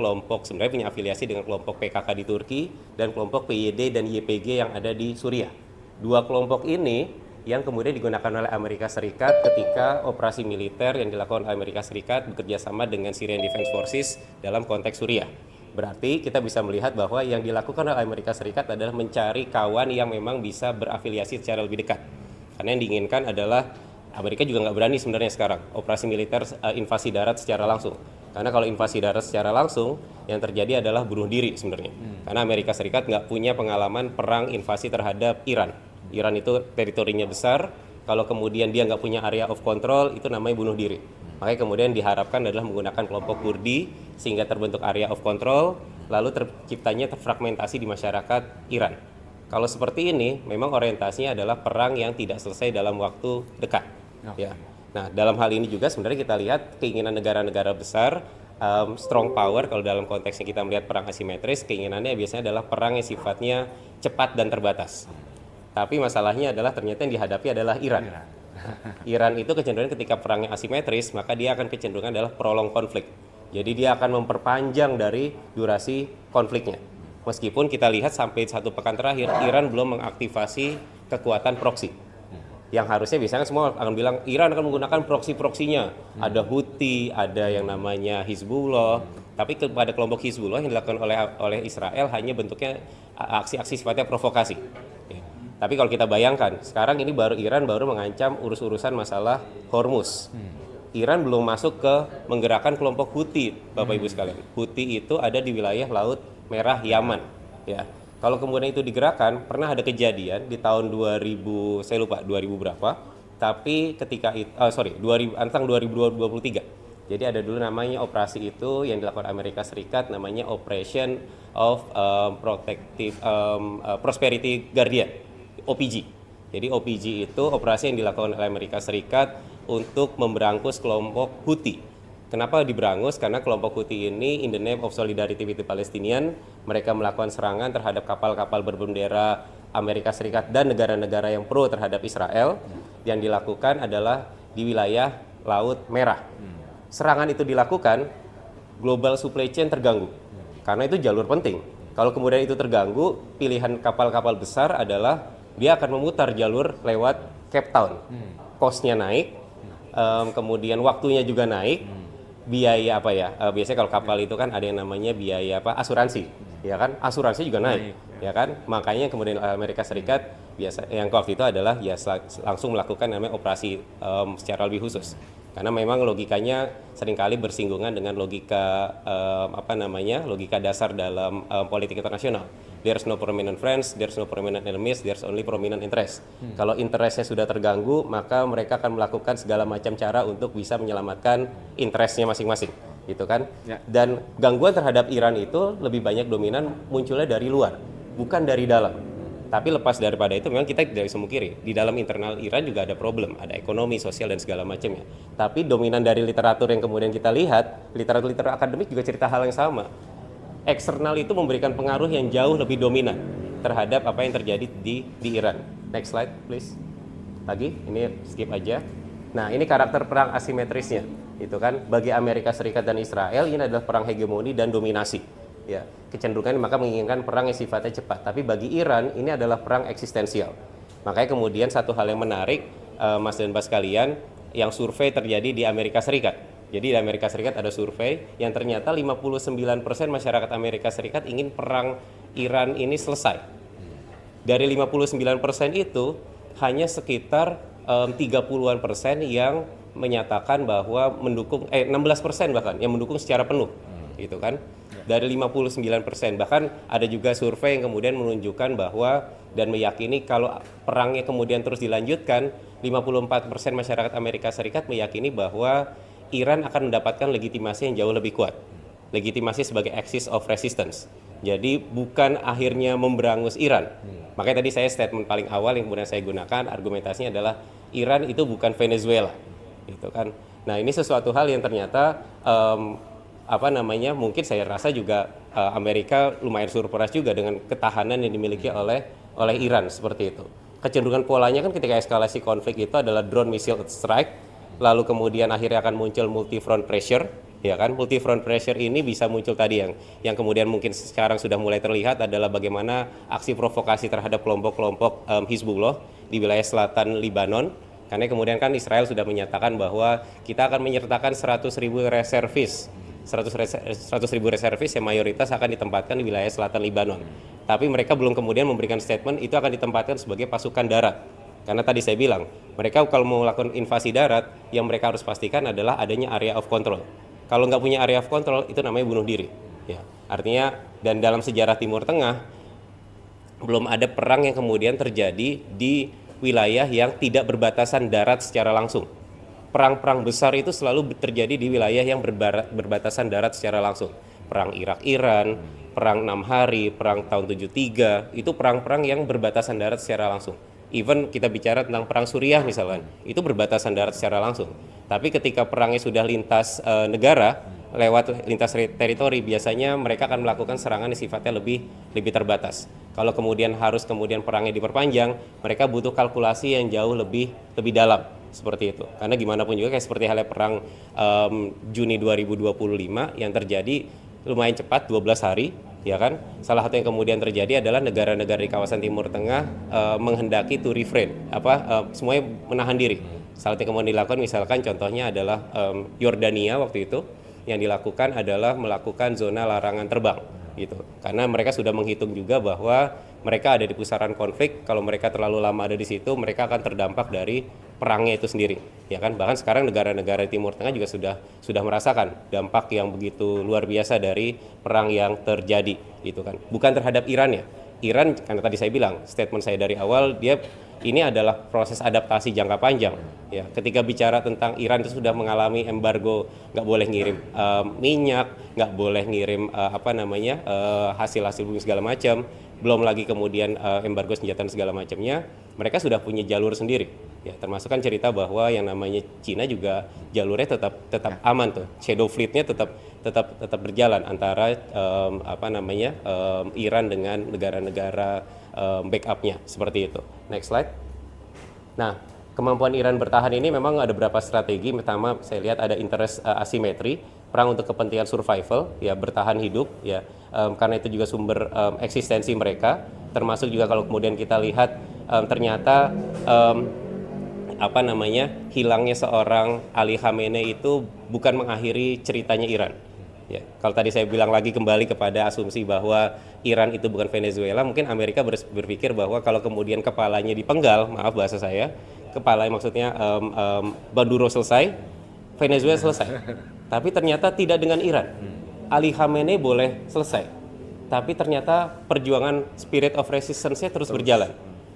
Speaker 7: sebenarnya punya afiliasi dengan kelompok PKK di Turki dan kelompok PYD dan YPG yang ada di Suriah. Dua kelompok ini yang kemudian digunakan oleh Amerika Serikat ketika operasi militer yang dilakukan oleh Amerika Serikat bekerja sama dengan Syrian Defense Forces dalam konteks Suriah. Berarti kita bisa melihat bahwa yang dilakukan oleh Amerika Serikat adalah mencari kawan yang memang bisa berafiliasi secara lebih dekat. Karena yang diinginkan adalah Amerika juga nggak berani sebenarnya sekarang operasi militer invasi darat secara langsung. Karena kalau invasi darat secara langsung yang terjadi adalah bunuh diri sebenarnya. Karena Amerika Serikat nggak punya pengalaman perang invasi terhadap Iran. Iran itu teritorinya besar, kalau kemudian dia nggak punya area of control itu namanya bunuh diri. Makanya kemudian diharapkan adalah menggunakan kelompok Kurdi sehingga terbentuk area of control, lalu terciptanya fragmentasi di masyarakat Iran. Kalau seperti ini, memang orientasinya adalah perang yang tidak selesai dalam waktu dekat. Ya. Nah, dalam hal ini juga sebenarnya kita lihat keinginan negara-negara besar, strong power, kalau dalam konteksnya kita melihat perang asimetris, keinginannya biasanya adalah perang yang sifatnya cepat dan terbatas. Tapi masalahnya adalah ternyata yang dihadapi adalah Iran. Iran itu kecenderungan ketika perangnya asimetris, maka dia akan kecenderungan adalah prolong konflik. Jadi dia akan memperpanjang dari durasi konfliknya. Meskipun kita lihat sampai 1 pekan terakhir, Iran belum mengaktifasi kekuatan proksi. Yang harusnya biasanya semua akan bilang Iran akan menggunakan proksi-proksinya. Ada Houthi, ada yang namanya Hizbullah. Tapi kepada kelompok Hizbullah yang dilakukan oleh Israel hanya bentuknya aksi-aksi sifatnya provokasi. Tapi kalau kita bayangkan, sekarang ini Iran baru mengancam urusan masalah Hormuz. Iran belum masuk ke menggerakkan kelompok Houthi, Bapak Ibu sekalian. Houthi itu ada di wilayah Laut Merah Yaman. Ya, kalau kemudian itu digerakkan, pernah ada kejadian di tahun 2000, saya lupa 2000 berapa. Tapi ketika itu, tentang 2023. Jadi ada dulu namanya operasi itu yang dilakukan Amerika Serikat, namanya Operation of Prosperity Guardian. OPG. Jadi OPG itu operasi yang dilakukan oleh Amerika Serikat untuk memberangus kelompok Houthi. Kenapa diberangus? Karena kelompok Houthi ini in the name of solidarity with the Palestinian, mereka melakukan serangan terhadap kapal-kapal berbendera Amerika Serikat dan negara-negara yang pro terhadap Israel. Yang dilakukan adalah di wilayah Laut Merah. Serangan itu dilakukan, global supply chain terganggu. Karena itu jalur penting. Kalau kemudian itu terganggu, pilihan kapal-kapal besar adalah dia akan memutar jalur lewat Cape Town. Cost-nya naik, kemudian waktunya juga naik, biaya biasanya kalau kapal itu kan ada yang namanya biaya asuransi, ya kan? Asuransi juga naik, ya kan? Makanya kemudian Amerika Serikat yang waktu itu adalah langsung melakukan namanya operasi secara lebih khusus. Karena memang logikanya seringkali bersinggungan dengan logika logika dasar dalam politik internasional. There's no permanent friends, there's no permanent enemies, there's only permanent interest. Kalau interestnya sudah terganggu, maka mereka akan melakukan segala macam cara untuk bisa menyelamatkan interestnya masing-masing, gitu kan? Ya. Dan gangguan terhadap Iran itu lebih banyak dominan munculnya dari luar, bukan dari dalam. Tapi lepas daripada itu memang kita tidak bisa mungkiri di dalam internal Iran juga ada problem, ada ekonomi, sosial dan segala macamnya. Tapi dominan dari literatur yang kemudian kita lihat, literatur akademik juga cerita hal yang sama. Eksternal itu memberikan pengaruh yang jauh lebih dominan terhadap apa yang terjadi di Iran. Next slide please. Lagi, ini skip aja. Nah, ini karakter perang asimetrisnya. Itu kan bagi Amerika Serikat dan Israel ini adalah perang hegemoni dan dominasi. Ya, kecenderungan maka menginginkan perang yang sifatnya cepat. Tapi bagi Iran ini adalah perang eksistensial. Makanya kemudian satu hal yang menarik, Mas dan Mbak sekalian, yang survei terjadi di Amerika Serikat. Jadi di Amerika Serikat ada survei yang ternyata 59% masyarakat Amerika Serikat ingin perang Iran ini selesai. Dari 59% itu hanya sekitar 30-an% yang menyatakan bahwa mendukung 16% bahkan yang mendukung secara penuh gitu kan. Dari 59%, bahkan ada juga survei yang kemudian menunjukkan bahwa dan meyakini kalau perangnya kemudian terus dilanjutkan, 54% masyarakat Amerika Serikat meyakini bahwa Iran akan mendapatkan legitimasi yang jauh lebih kuat, legitimasi sebagai axis of resistance. Jadi bukan akhirnya memberangus Iran. Makanya tadi saya statement paling awal yang kemudian saya gunakan argumentasinya adalah Iran itu bukan Venezuela, gitu kan. Nah ini sesuatu hal yang ternyata mungkin saya rasa juga Amerika lumayan surprise juga dengan ketahanan yang dimiliki oleh Iran seperti itu. Kecenderungan polanya kan ketika eskalasi konflik itu adalah drone missile strike, lalu kemudian akhirnya akan muncul multi front pressure, ya kan? Multi front pressure ini bisa muncul tadi yang kemudian mungkin sekarang sudah mulai terlihat adalah bagaimana aksi provokasi terhadap kelompok-kelompok Hizbullah di wilayah selatan Lebanon. Karena kemudian kan Israel sudah menyatakan bahwa kita akan menyertakan 100.000 reservis. 100.000 reservis yang mayoritas akan ditempatkan di wilayah selatan Lebanon. Tapi mereka belum kemudian memberikan statement itu akan ditempatkan sebagai pasukan darat. Karena tadi saya bilang, mereka kalau mau melakukan invasi darat, yang mereka harus pastikan adalah adanya area of control. Kalau nggak punya area of control, itu namanya bunuh diri. Ya, artinya, dan dalam sejarah Timur Tengah, belum ada perang yang kemudian terjadi di wilayah yang tidak berbatasan darat secara langsung. Perang-perang besar itu selalu terjadi di wilayah yang berbatasan darat secara langsung. Perang Irak-Iran, perang 6 hari, perang tahun 73, itu perang-perang yang berbatasan darat secara langsung. Even kita bicara tentang perang Suriah misalkan, itu berbatasan darat secara langsung. Tapi ketika perangnya sudah lintas negara, lewat lintas teritori, biasanya mereka akan melakukan serangan yang sifatnya lebih terbatas. Kalau kemudian perangnya diperpanjang, mereka butuh kalkulasi yang jauh lebih dalam. Seperti itu, karena gimana pun juga kayak seperti halnya perang Juni 2025 yang terjadi lumayan cepat 12 hari, ya kan. Salah satu yang kemudian terjadi adalah negara-negara di kawasan Timur Tengah menghendaki to refrain, semuanya menahan diri. Salah satu yang kemudian dilakukan misalkan contohnya adalah Yordania waktu itu yang dilakukan adalah melakukan zona larangan terbang gitu. Karena mereka sudah menghitung juga bahwa mereka ada di pusaran konflik, kalau mereka terlalu lama ada di situ, mereka akan terdampak dari perangnya itu sendiri, ya kan. Bahkan sekarang negara-negara Timur Tengah juga sudah merasakan dampak yang begitu luar biasa dari perang yang terjadi, gitu kan. Bukan terhadap Iran ya. Iran, karena tadi saya bilang, statement saya dari awal, ini adalah proses adaptasi jangka panjang. Ya, ketika bicara tentang Iran itu sudah mengalami embargo, nggak boleh ngirim minyak, nggak boleh ngirim hasil-hasil bumi segala macam, belum lagi kemudian embargo senjata dan segala macamnya, mereka sudah punya jalur sendiri. Ya, termasuk kan cerita bahwa yang namanya Cina juga jalurnya tetap aman tuh, shadow fleet-nya tetap berjalan antara Iran dengan negara-negara backup-nya seperti itu. Next slide. Nah, kemampuan Iran bertahan ini memang ada beberapa strategi. Pertama, saya lihat ada interest asimetri, perang untuk kepentingan survival, ya bertahan hidup, ya karena itu juga sumber eksistensi mereka. Termasuk juga kalau kemudian kita lihat ternyata hilangnya seorang Ali Khamenei itu bukan mengakhiri ceritanya Iran. Ya, kalau tadi saya bilang lagi kembali kepada asumsi bahwa Iran itu bukan Venezuela, mungkin Amerika berpikir bahwa kalau kemudian kepalanya dipenggal, maaf bahasa saya, kepalanya maksudnya Maduro selesai, Venezuela selesai. Tapi ternyata tidak dengan Iran. Ali Khamenei boleh selesai, tapi ternyata perjuangan spirit of resistance-nya terus berjalan.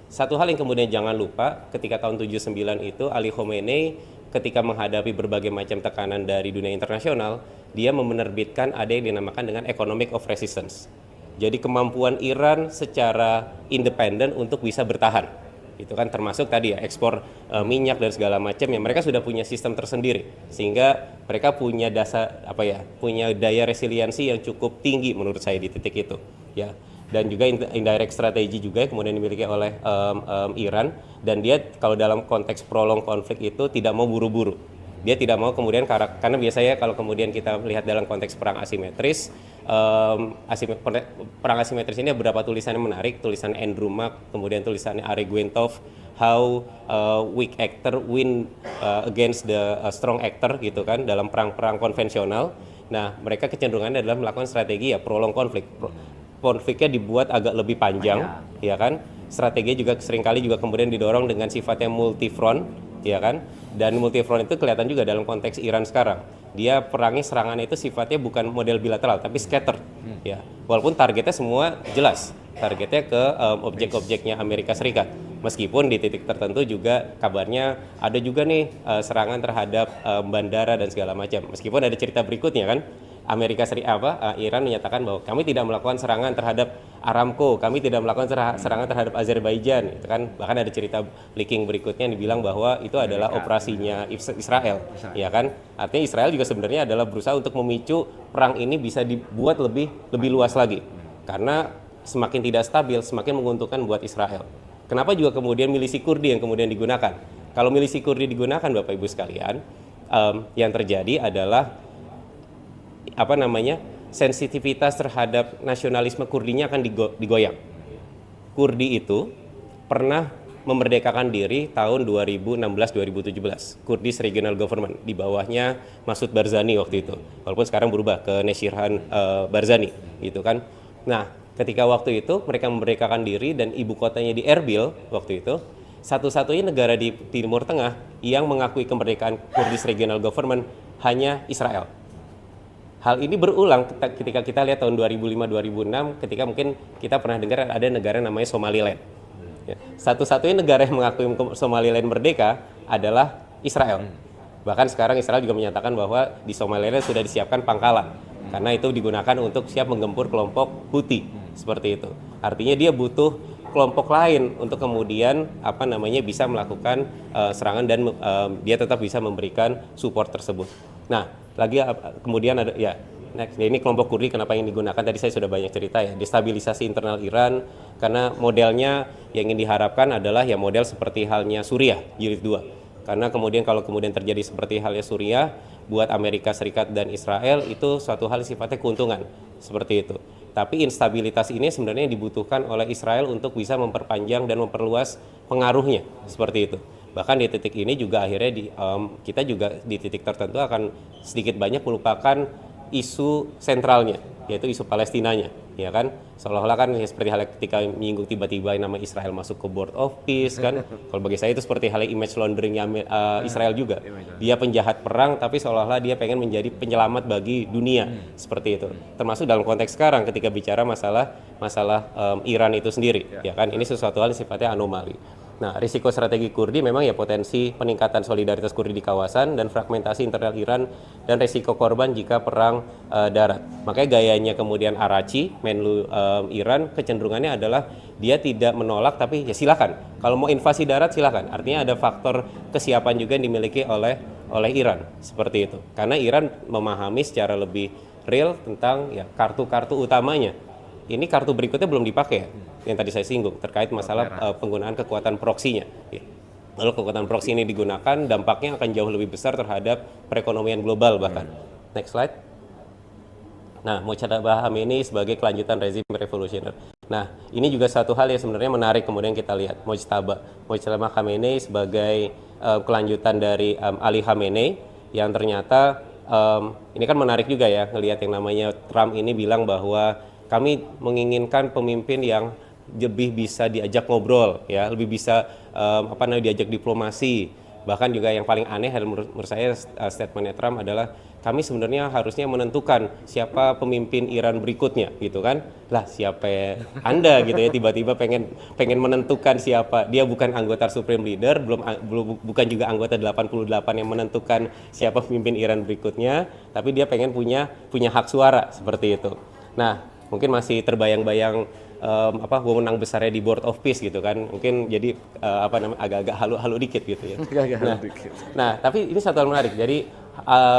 Speaker 7: Satu hal yang kemudian jangan lupa, ketika tahun 79 itu Ali Khamenei ketika menghadapi berbagai macam tekanan dari dunia internasional, dia menerbitkan ada yang dinamakan dengan economic of resistance. Jadi kemampuan Iran secara independen untuk bisa bertahan. Itu kan termasuk tadi ya ekspor minyak dan segala macam yang mereka sudah punya sistem tersendiri, sehingga mereka punya punya daya resiliensi yang cukup tinggi menurut saya di titik itu, ya. Dan juga indirect strategy juga yang kemudian dimiliki oleh Iran, dan dia kalau dalam konteks prolong konflik itu tidak mau buru-buru. Dia tidak mau kemudian karena biasanya kalau kemudian kita melihat dalam konteks perang asimetris, perang asimetris ini ada beberapa tulisan yang menarik, tulisan Andrew Mack, kemudian tulisannya Ari Guentov, How Weak Actor Win Against the Strong Actor gitu kan dalam perang-perang konvensional. Nah, mereka kecenderungannya adalah melakukan strategi ya prolong konflik. Konfliknya dibuat agak lebih panjang, ya kan? strategi juga seringkali juga kemudian didorong dengan sifatnya multi front, ya kan? Dan multi front itu kelihatan juga dalam konteks Iran sekarang. Dia perangi serangannya itu sifatnya bukan model bilateral tapi scatter, ya. Walaupun targetnya semua jelas, targetnya ke objek-objeknya Amerika Serikat. Meskipun di titik tertentu juga kabarnya ada juga nih serangan terhadap bandara dan segala macam. Meskipun ada cerita berikutnya kan, Iran menyatakan bahwa kami tidak melakukan serangan terhadap Aramco, kami tidak melakukan serangan terhadap Azerbaijan, itu kan. Bahkan ada cerita leaking berikutnya yang dibilang bahwa itu adalah operasinya Israel, ya kan. Artinya Israel juga sebenarnya adalah berusaha untuk memicu perang ini bisa dibuat lebih luas lagi, karena semakin tidak stabil semakin menguntungkan buat Israel. Kenapa juga kemudian milisi Kurdi yang kemudian digunakan? Kalau milisi Kurdi digunakan, Bapak Ibu sekalian, yang terjadi adalah sensitivitas terhadap nasionalisme Kurdinya akan digoyang. Kurdi itu pernah memerdekakan diri tahun 2016-2017, Kurdish Regional Government, di bawahnya Masud Barzani waktu itu, walaupun sekarang berubah ke Neshirhan Barzani, gitu kan. Nah, ketika waktu itu mereka memerdekakan diri dan ibu kotanya di Erbil waktu itu, satu-satunya negara di Timur Tengah yang mengakui kemerdekaan Kurdish Regional Government hanya Israel. Hal ini berulang ketika kita lihat tahun 2005-2006, ketika mungkin kita pernah dengar ada negara namanya Somaliland. Ya, satu-satunya negara yang mengakui Somaliland merdeka adalah Israel. Bahkan sekarang Israel juga menyatakan bahwa di Somaliland sudah disiapkan pangkalan, karena itu digunakan untuk siap menggempur kelompok Houthi, seperti itu. Artinya dia butuh kelompok lain untuk kemudian bisa melakukan serangan dan dia tetap bisa memberikan support tersebut. Nah, kemudian ada ini kelompok Kurdi kenapa yang digunakan, tadi saya sudah banyak cerita ya, destabilisasi internal Iran, karena modelnya yang ingin diharapkan adalah ya model seperti halnya Suriah jilid 2. Karena kalau kemudian terjadi seperti halnya Suriah, buat Amerika Serikat dan Israel itu suatu hal sifatnya keuntungan, seperti itu. Tapi instabilitas ini sebenarnya dibutuhkan oleh Israel untuk bisa memperpanjang dan memperluas pengaruhnya, seperti itu. Bahkan di titik ini juga akhirnya kita juga di titik tertentu akan sedikit banyak melupakan isu sentralnya, yaitu isu Palestinanya, ya kan. Seolah-olah kan seperti halnya ketika menyinggung tiba-tiba nama Israel masuk ke Board of Peace kan. Kalau bagi saya itu seperti halnya image launderingnya Israel juga. Dia penjahat perang tapi seolah-olah dia pengen menjadi penyelamat bagi dunia, seperti itu. Termasuk dalam konteks sekarang ketika bicara masalah Iran itu sendiri, ya kan. Ini sesuatu hal yang sifatnya anomali. Nah, risiko strategi Kurdi memang ya potensi peningkatan solidaritas Kurdi di kawasan dan fragmentasi internal Iran dan risiko korban jika perang darat. Makanya gayanya kemudian Arachi, Menlu Iran, kecenderungannya adalah dia tidak menolak tapi ya silakan. Kalau mau invasi darat silakan. Artinya ada faktor kesiapan juga yang dimiliki oleh Iran, seperti itu. Karena Iran memahami secara lebih real tentang ya kartu-kartu utamanya. Ini kartu berikutnya belum dipakai ya, yang tadi saya singgung terkait masalah penggunaan kekuatan proksinya. Ya. Lalu kekuatan proksi ini digunakan, dampaknya akan jauh lebih besar terhadap perekonomian global bahkan. Next slide. Nah, Mojtaba Khamenei sebagai kelanjutan rezim revolusioner. Nah, ini juga satu hal yang sebenarnya menarik kemudian kita lihat. Mojtaba Khamenei sebagai kelanjutan dari Ali Khamenei yang ternyata ini kan menarik juga ya, ngelihat yang namanya Trump ini bilang bahwa kami menginginkan pemimpin yang lebih bisa diajak ngobrol, ya, lebih bisa diajak diplomasi. Bahkan juga yang paling aneh menurut saya statementnya Trump adalah kami sebenarnya harusnya menentukan siapa pemimpin Iran berikutnya, gitu kan? Lah siapa Anda gitu ya tiba-tiba pengen menentukan siapa? Dia bukan anggota Supreme Leader, bukan juga anggota 88 yang menentukan siapa pemimpin Iran berikutnya, tapi dia pengen punya hak suara seperti itu. Nah, mungkin masih terbayang-bayang wewenang besarnya di Board of Peace gitu kan, mungkin jadi agak-agak halu-halu dikit gitu ya. Nah, tapi ini satu hal menarik. Jadi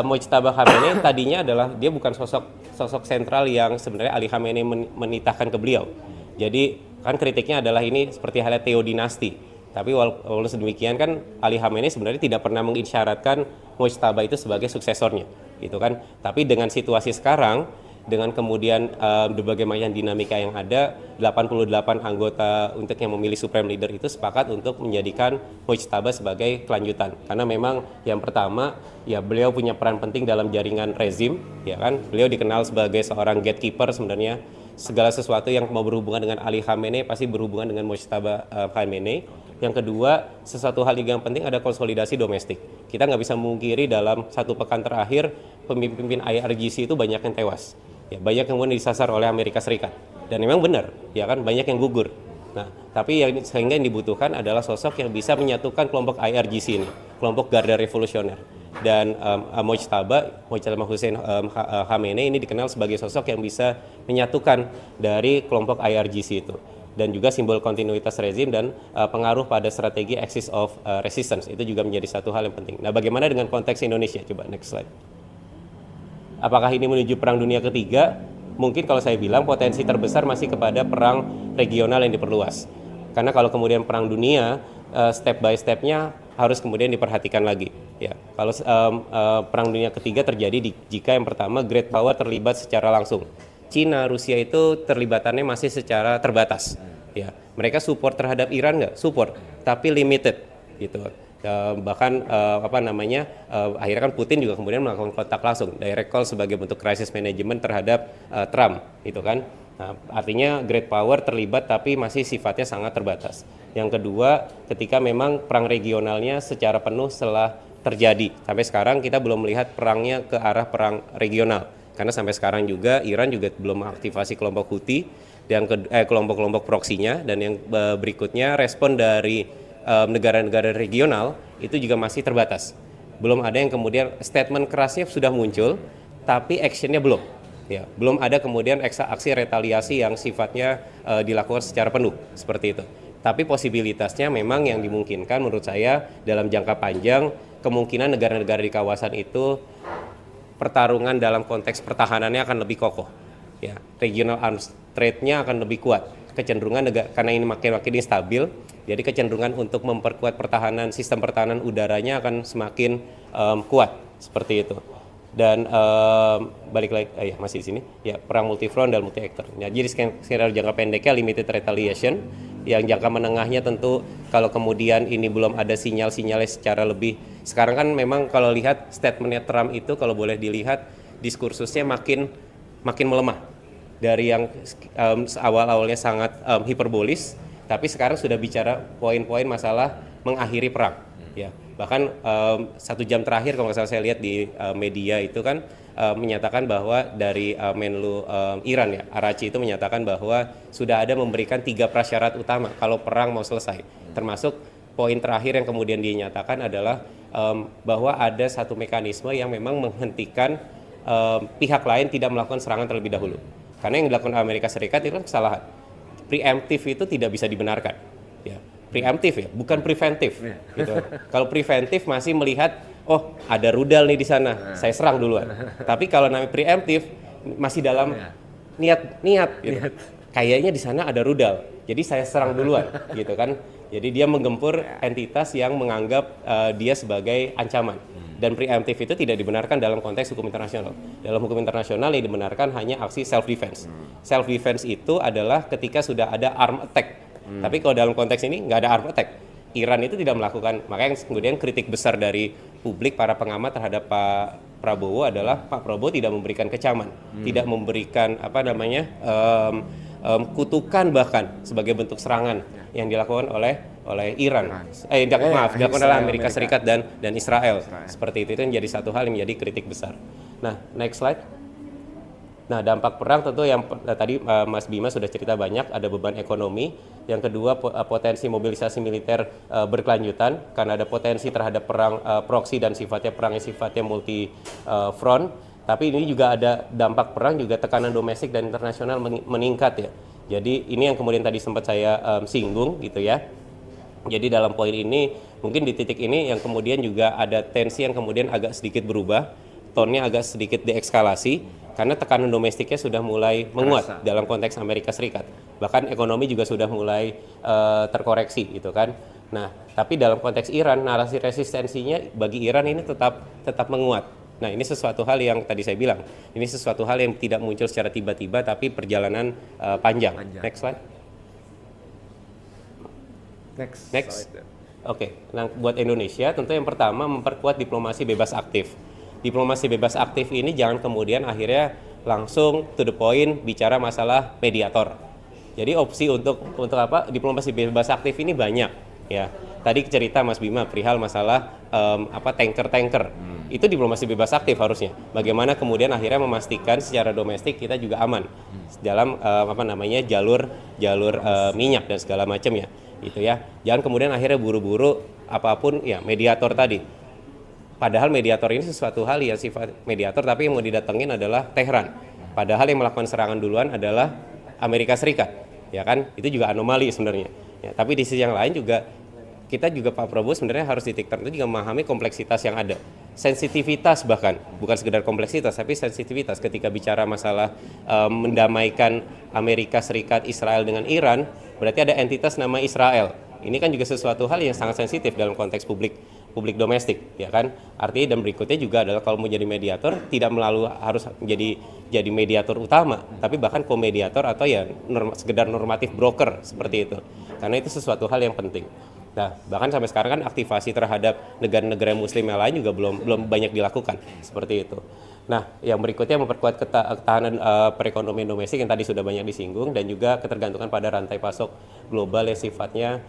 Speaker 7: Mojtaba Khamenei tadinya adalah dia bukan sosok sentral yang sebenarnya Ali Khamenei menitahkan ke beliau. Jadi kan kritiknya adalah ini seperti halnya teodinasti. Tapi walaupun sedemikian kan Ali Khamenei sebenarnya tidak pernah mengisyaratkan Mojtaba itu sebagai suksesornya, gitu kan. Tapi dengan situasi sekarang, dengan kemudian berbagai macam dinamika yang ada, 88 anggota untuk yang memilih Supreme Leader itu sepakat untuk menjadikan Mojtaba sebagai kelanjutan. Karena memang yang pertama, ya beliau punya peran penting dalam jaringan rezim, ya kan. Beliau dikenal sebagai seorang gatekeeper sebenarnya segala sesuatu yang mau berhubungan dengan Ali Khamenei pasti berhubungan dengan Mojtaba Khamenei. Yang kedua, sesuatu hal yang penting ada konsolidasi domestik. Kita nggak bisa memungkiri dalam 1 pekan terakhir pemimpin IRGC itu banyak yang tewas. Ya, banyak yang kemudian disasar oleh Amerika Serikat. Dan memang benar, ya kan, banyak yang gugur. Nah, tapi sehingga yang dibutuhkan adalah sosok yang bisa menyatukan kelompok IRGC ini, kelompok Garda Revolusioner. Dan Mojtaba Hussein Khamenei ini dikenal sebagai sosok yang bisa menyatukan dari kelompok IRGC itu. Dan juga simbol kontinuitas rezim dan pengaruh pada strategi axis of resistance itu juga menjadi satu hal yang penting. Nah, bagaimana dengan konteks Indonesia? Coba next slide. Apakah ini menuju perang dunia ketiga? Mungkin kalau saya bilang potensi terbesar masih kepada perang regional yang diperluas. Karena kalau kemudian perang dunia, step by step-nya harus kemudian diperhatikan lagi. Ya, kalau perang dunia ketiga terjadi jika yang pertama great power terlibat secara langsung. Cina, Rusia itu terlibatannya masih secara terbatas. Ya, mereka support terhadap Iran nggak? Support, tapi limited, gitu. Bahkan akhirnya kan Putin juga kemudian melakukan kontak langsung, direct call sebagai bentuk crisis management terhadap Trump, gitu kan. Nah, artinya great power terlibat tapi masih sifatnya sangat terbatas. Yang kedua, ketika memang perang regionalnya secara penuh setelah terjadi, sampai sekarang kita belum melihat perangnya ke arah perang regional. Karena sampai sekarang juga Iran juga belum mengaktifasi kelompok Houthi dan kelompok-kelompok proksinya, dan yang berikutnya respon dari negara-negara regional itu juga masih terbatas. Belum ada yang kemudian statement kerasnya sudah muncul, tapi actionnya belum. Ya, belum ada kemudian aksi retaliasi yang sifatnya dilakukan secara penuh seperti itu. Tapi posibilitasnya memang yang dimungkinkan menurut saya dalam jangka panjang kemungkinan negara-negara di kawasan itu pertarungan dalam konteks pertahanannya akan lebih kokoh. Ya, regional arms trade-nya akan lebih kuat. Kecenderungan karena ini makin stabil, jadi kecenderungan untuk memperkuat pertahanan, sistem pertahanan udaranya akan semakin kuat seperti itu. Dan balik lagi, masih di sini. Ya, perang multifront dan multi actor. Ya, jadi skenario jangka pendeknya limited retaliation, yang jangka menengahnya tentu kalau kemudian ini belum ada sinyal-sinyalnya secara lebih. Sekarang kan memang kalau lihat statementnya Trump itu kalau boleh dilihat diskursusnya makin melemah dari yang awal-awalnya sangat hiperbolis, tapi sekarang sudah bicara poin-poin masalah mengakhiri perang. Ya, bahkan 1 jam terakhir kalau nggak salah saya lihat di media itu kan menyatakan bahwa dari Menlu Iran ya, Araghchi itu menyatakan bahwa sudah ada memberikan 3 prasyarat utama kalau perang mau selesai, termasuk poin terakhir yang kemudian dinyatakan adalah bahwa ada satu mekanisme yang memang menghentikan pihak lain tidak melakukan serangan terlebih dahulu. Karena yang dilakukan Amerika Serikat itu kan kesalahan. Preemptif itu tidak bisa dibenarkan. Ya, preemptif ya, bukan preventif. Gitu. Kalau preventif masih melihat, oh ada rudal nih di sana, saya serang duluan. Tapi kalau namanya preemptif masih dalam niat gitu. Kayaknya di sana ada rudal, jadi saya serang duluan, gitu kan. Jadi dia menggempur entitas yang menganggap dia sebagai ancaman. Dan preemptif itu tidak dibenarkan dalam konteks hukum internasional. Dalam hukum internasional yang dibenarkan hanya aksi self-defense. Self-defense itu adalah ketika sudah ada arm attack. Tapi kalau dalam konteks ini nggak ada arm attack. Iran itu tidak melakukan, makanya kemudian kritik besar dari publik, para pengamat terhadap Pak Prabowo adalah Pak Prabowo tidak memberikan kecaman, tidak memberikan kutukan bahkan sebagai bentuk serangan yang dilakukan oleh Iran, dilakukan oleh Amerika Serikat dan Israel. Seperti itu yang menjadi satu hal yang menjadi kritik besar. Nah, next slide. Nah, dampak perang tentu yang tadi Mas Bima sudah cerita banyak, ada beban ekonomi. Yang kedua, potensi mobilisasi militer berkelanjutan karena ada potensi terhadap perang proksi dan perang yang sifatnya multi front. Tapi ini juga ada dampak perang, juga tekanan domestik dan internasional meningkat ya. Jadi ini yang kemudian tadi sempat saya singgung gitu ya. Jadi dalam poin ini mungkin di titik ini yang kemudian juga ada tensi yang kemudian agak sedikit berubah, tone-nya agak sedikit deeskalasi karena tekanan domestiknya sudah mulai menguat dalam konteks Amerika Serikat. Bahkan ekonomi juga sudah mulai terkoreksi gitu kan. Nah, tapi dalam konteks Iran, narasi resistensinya bagi Iran ini tetap menguat. Nah, ini sesuatu hal yang tadi saya bilang, ini sesuatu hal yang tidak muncul secara tiba-tiba tapi perjalanan panjang. Next slide. Next. Oke. Nah, buat Indonesia tentu yang pertama memperkuat diplomasi bebas aktif. Diplomasi bebas aktif ini jangan kemudian akhirnya langsung to the point bicara masalah mediator. Jadi opsi untuk apa diplomasi bebas aktif ini banyak ya. Tadi cerita Mas Bima perihal masalah tanker-tanker. Itu diplomasi bebas aktif harusnya. Bagaimana kemudian akhirnya memastikan secara domestik kita juga aman dalam jalur minyak dan segala macamnya. Itu ya. Jangan kemudian akhirnya buru-buru apapun ya mediator tadi. Padahal mediator ini sesuatu hal yang sifat mediator, tapi yang mau didatengin adalah Tehran. Padahal yang melakukan serangan duluan adalah Amerika Serikat, ya kan? Itu juga anomali sebenarnya. Ya, tapi di sisi yang lain juga kita juga Pak Prabowo sebenarnya harus di TikTok itu juga memahami kompleksitas yang ada, sensitivitas bahkan bukan sekedar kompleksitas tapi sensitivitas ketika bicara masalah mendamaikan Amerika Serikat Israel dengan Iran, berarti ada entitas nama Israel. Ini kan juga sesuatu hal yang sangat sensitif dalam konteks publik domestik, ya kan? Artinya dan berikutnya juga adalah kalau mau jadi mediator tidak harus jadi mediator utama, tapi bahkan komediator atau ya sekedar normatif broker seperti itu. Karena itu sesuatu hal yang penting. Nah, bahkan sampai sekarang kan aktivasi terhadap negara-negara muslim yang lain juga belum banyak dilakukan seperti itu. Nah, yang berikutnya memperkuat ketahanan perekonomian domestik yang tadi sudah banyak disinggung dan juga ketergantungan pada rantai pasok global yang sifatnya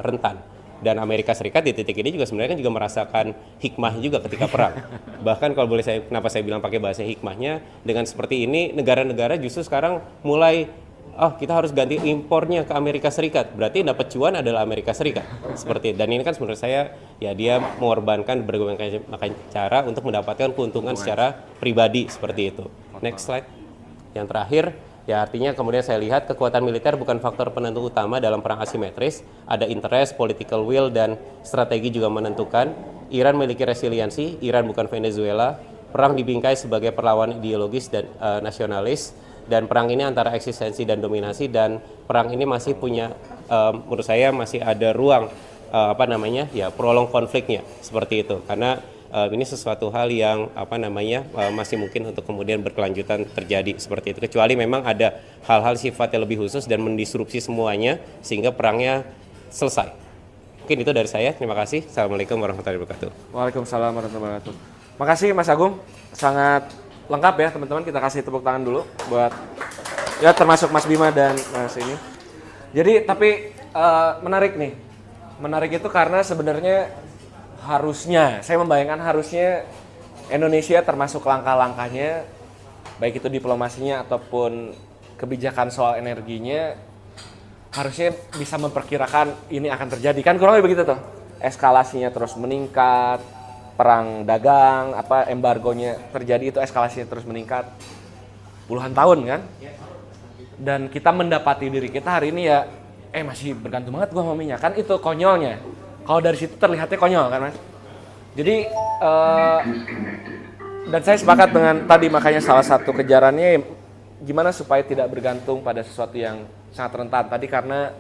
Speaker 7: rentan. Dan Amerika Serikat di titik ini juga sebenarnya kan juga merasakan hikmah juga ketika perang. Bahkan kalau boleh kenapa saya bilang pakai bahasa hikmahnya, dengan seperti ini negara-negara justru sekarang mulai kita harus ganti impornya ke Amerika Serikat. Berarti dapat cuan adalah Amerika Serikat. Seperti itu. Dan ini kan menurut saya ya dia mengorbankan berbagai macam cara untuk mendapatkan keuntungan secara pribadi seperti itu. Next slide. Yang terakhir, ya artinya kemudian saya lihat kekuatan militer bukan faktor penentu utama dalam perang asimetris. Ada interest, political will, dan strategi juga menentukan. Iran memiliki resiliensi, Iran bukan Venezuela. Perang dibingkai sebagai perlawanan ideologis dan nasionalis. Dan perang ini antara eksistensi dan dominasi, dan perang ini masih punya menurut saya masih ada ruang prolong konfliknya seperti itu, karena ini sesuatu hal yang masih mungkin untuk kemudian berkelanjutan terjadi seperti itu, kecuali memang ada hal-hal sifatnya lebih khusus dan mendisrupsi semuanya sehingga perangnya selesai. Mungkin itu dari saya, terima kasih. Assalamualaikum warahmatullahi wabarakatuh.
Speaker 3: Waalaikumsalam warahmatullahi wabarakatuh. Makasih Mas Agung, sangat lengkap ya teman-teman. Kita kasih tepuk tangan dulu buat ya termasuk Mas Bima dan Mas ini. Jadi tapi menarik nih. Menarik itu karena sebenarnya harusnya, saya membayangkan harusnya Indonesia termasuk langkah-langkahnya, baik itu diplomasinya ataupun kebijakan soal energinya, harusnya bisa memperkirakan ini akan terjadi. Kan kurang lebih begitu tuh. Eskalasinya terus meningkat, perang dagang, embargonya terjadi, itu eskalasinya terus meningkat puluhan tahun kan. Dan kita mendapati diri kita hari ini ya masih bergantung banget gua sama minyak, kan itu konyolnya. Kalau dari situ terlihatnya konyol kan Mas. Jadi dan saya sepakat dengan tadi, makanya salah satu kejarannya gimana supaya tidak bergantung pada sesuatu yang sangat rentan tadi, karena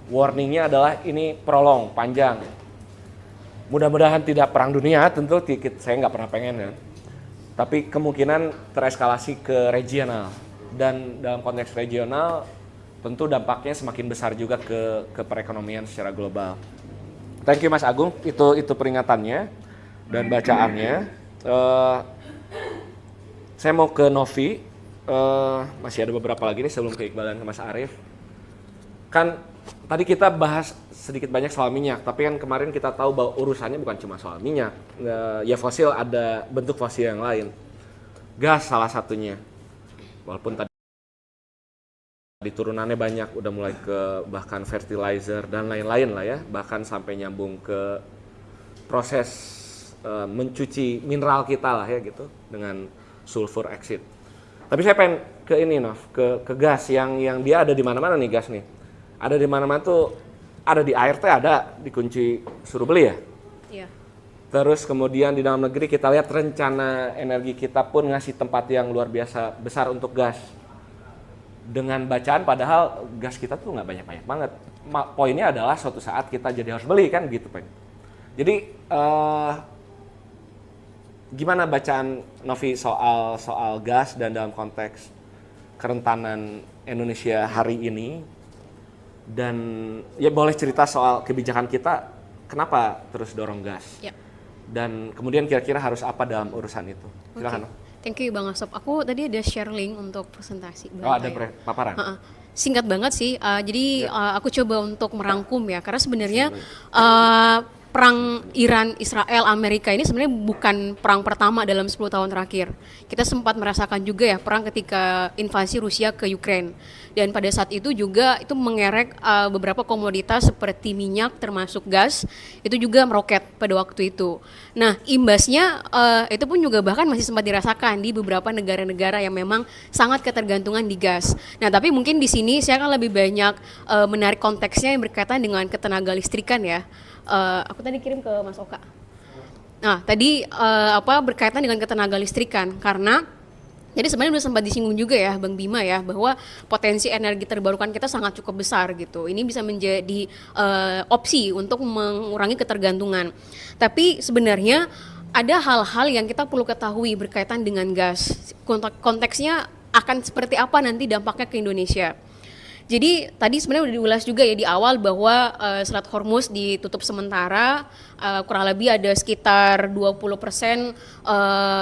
Speaker 3: warningnya adalah ini prolong, panjang. Mudah-mudahan tidak perang dunia, tentu saya nggak pernah pengen ya. Tapi kemungkinan tereskalasi ke regional, dan dalam konteks regional tentu dampaknya semakin besar juga ke perekonomian secara global. Thank you Mas Agung, itu peringatannya dan bacaannya. Saya mau ke Novi, masih ada beberapa lagi nih sebelum ke Iqbal dan ke Mas Arief. Kan tadi kita bahas sedikit banyak soal minyak, tapi kan kemarin kita tahu bahwa urusannya bukan cuma soal minyak. Ya fosil, ada bentuk fosil yang lain. Gas salah satunya. Walaupun tadi turunannya banyak, udah mulai ke bahkan fertilizer dan lain-lain lah ya, bahkan sampai nyambung ke proses mencuci mineral kita lah ya gitu dengan sulfur exit. Tapi saya pengen ke ini Nov, ke gas yang dia ada di mana-mana nih gas nih. Ada di mana-mana tuh, ada di ART, ada dikunci suruh beli ya?
Speaker 8: Iya.
Speaker 3: Terus kemudian di dalam negeri kita lihat rencana energi kita pun ngasih tempat yang luar biasa besar untuk gas. Dengan bacaan padahal gas kita tuh nggak banyak-banyak banget. Poinnya adalah suatu saat kita jadi harus beli kan gitu Pak. Jadi gimana bacaan Novi soal gas dan dalam konteks kerentanan Indonesia hari ini, dan ya boleh cerita soal kebijakan kita kenapa terus dorong gas,
Speaker 8: ya.
Speaker 3: Dan kemudian kira-kira harus apa dalam urusan itu. Silakan.
Speaker 8: Thank you Bang Asop. Aku tadi ada share link untuk presentasi.
Speaker 3: Oh, ada paparan.
Speaker 8: Singkat banget sih. Jadi aku coba untuk merangkum ya, karena sebenarnya perang Iran, Israel, Amerika ini sebenarnya bukan perang pertama dalam 10 tahun terakhir. Kita sempat merasakan juga ya perang ketika invasi Rusia ke Ukraine. Dan pada saat itu juga itu mengerek beberapa komoditas seperti minyak termasuk gas, itu juga meroket pada waktu itu. Nah, imbasnya itu pun juga bahkan masih sempat dirasakan di beberapa negara-negara yang memang sangat ketergantungan di gas. Nah, tapi mungkin di sini saya akan lebih banyak menarik konteksnya yang berkaitan dengan ketenaga listrikan ya. Aku tadi kirim ke Mas Oka. Nah, tadi berkaitan dengan ketenaga listrikan, karena jadi sebenarnya udah sempat disinggung juga ya Bang Bima ya, bahwa potensi energi terbarukan kita sangat cukup besar gitu. Ini bisa menjadi opsi untuk mengurangi ketergantungan. Tapi sebenarnya ada hal-hal yang kita perlu ketahui berkaitan dengan gas. Konteksnya akan seperti apa nanti dampaknya ke Indonesia. Jadi tadi sebenarnya udah diulas juga ya di awal bahwa Selat Hormuz ditutup sementara, kurang lebih ada sekitar 20%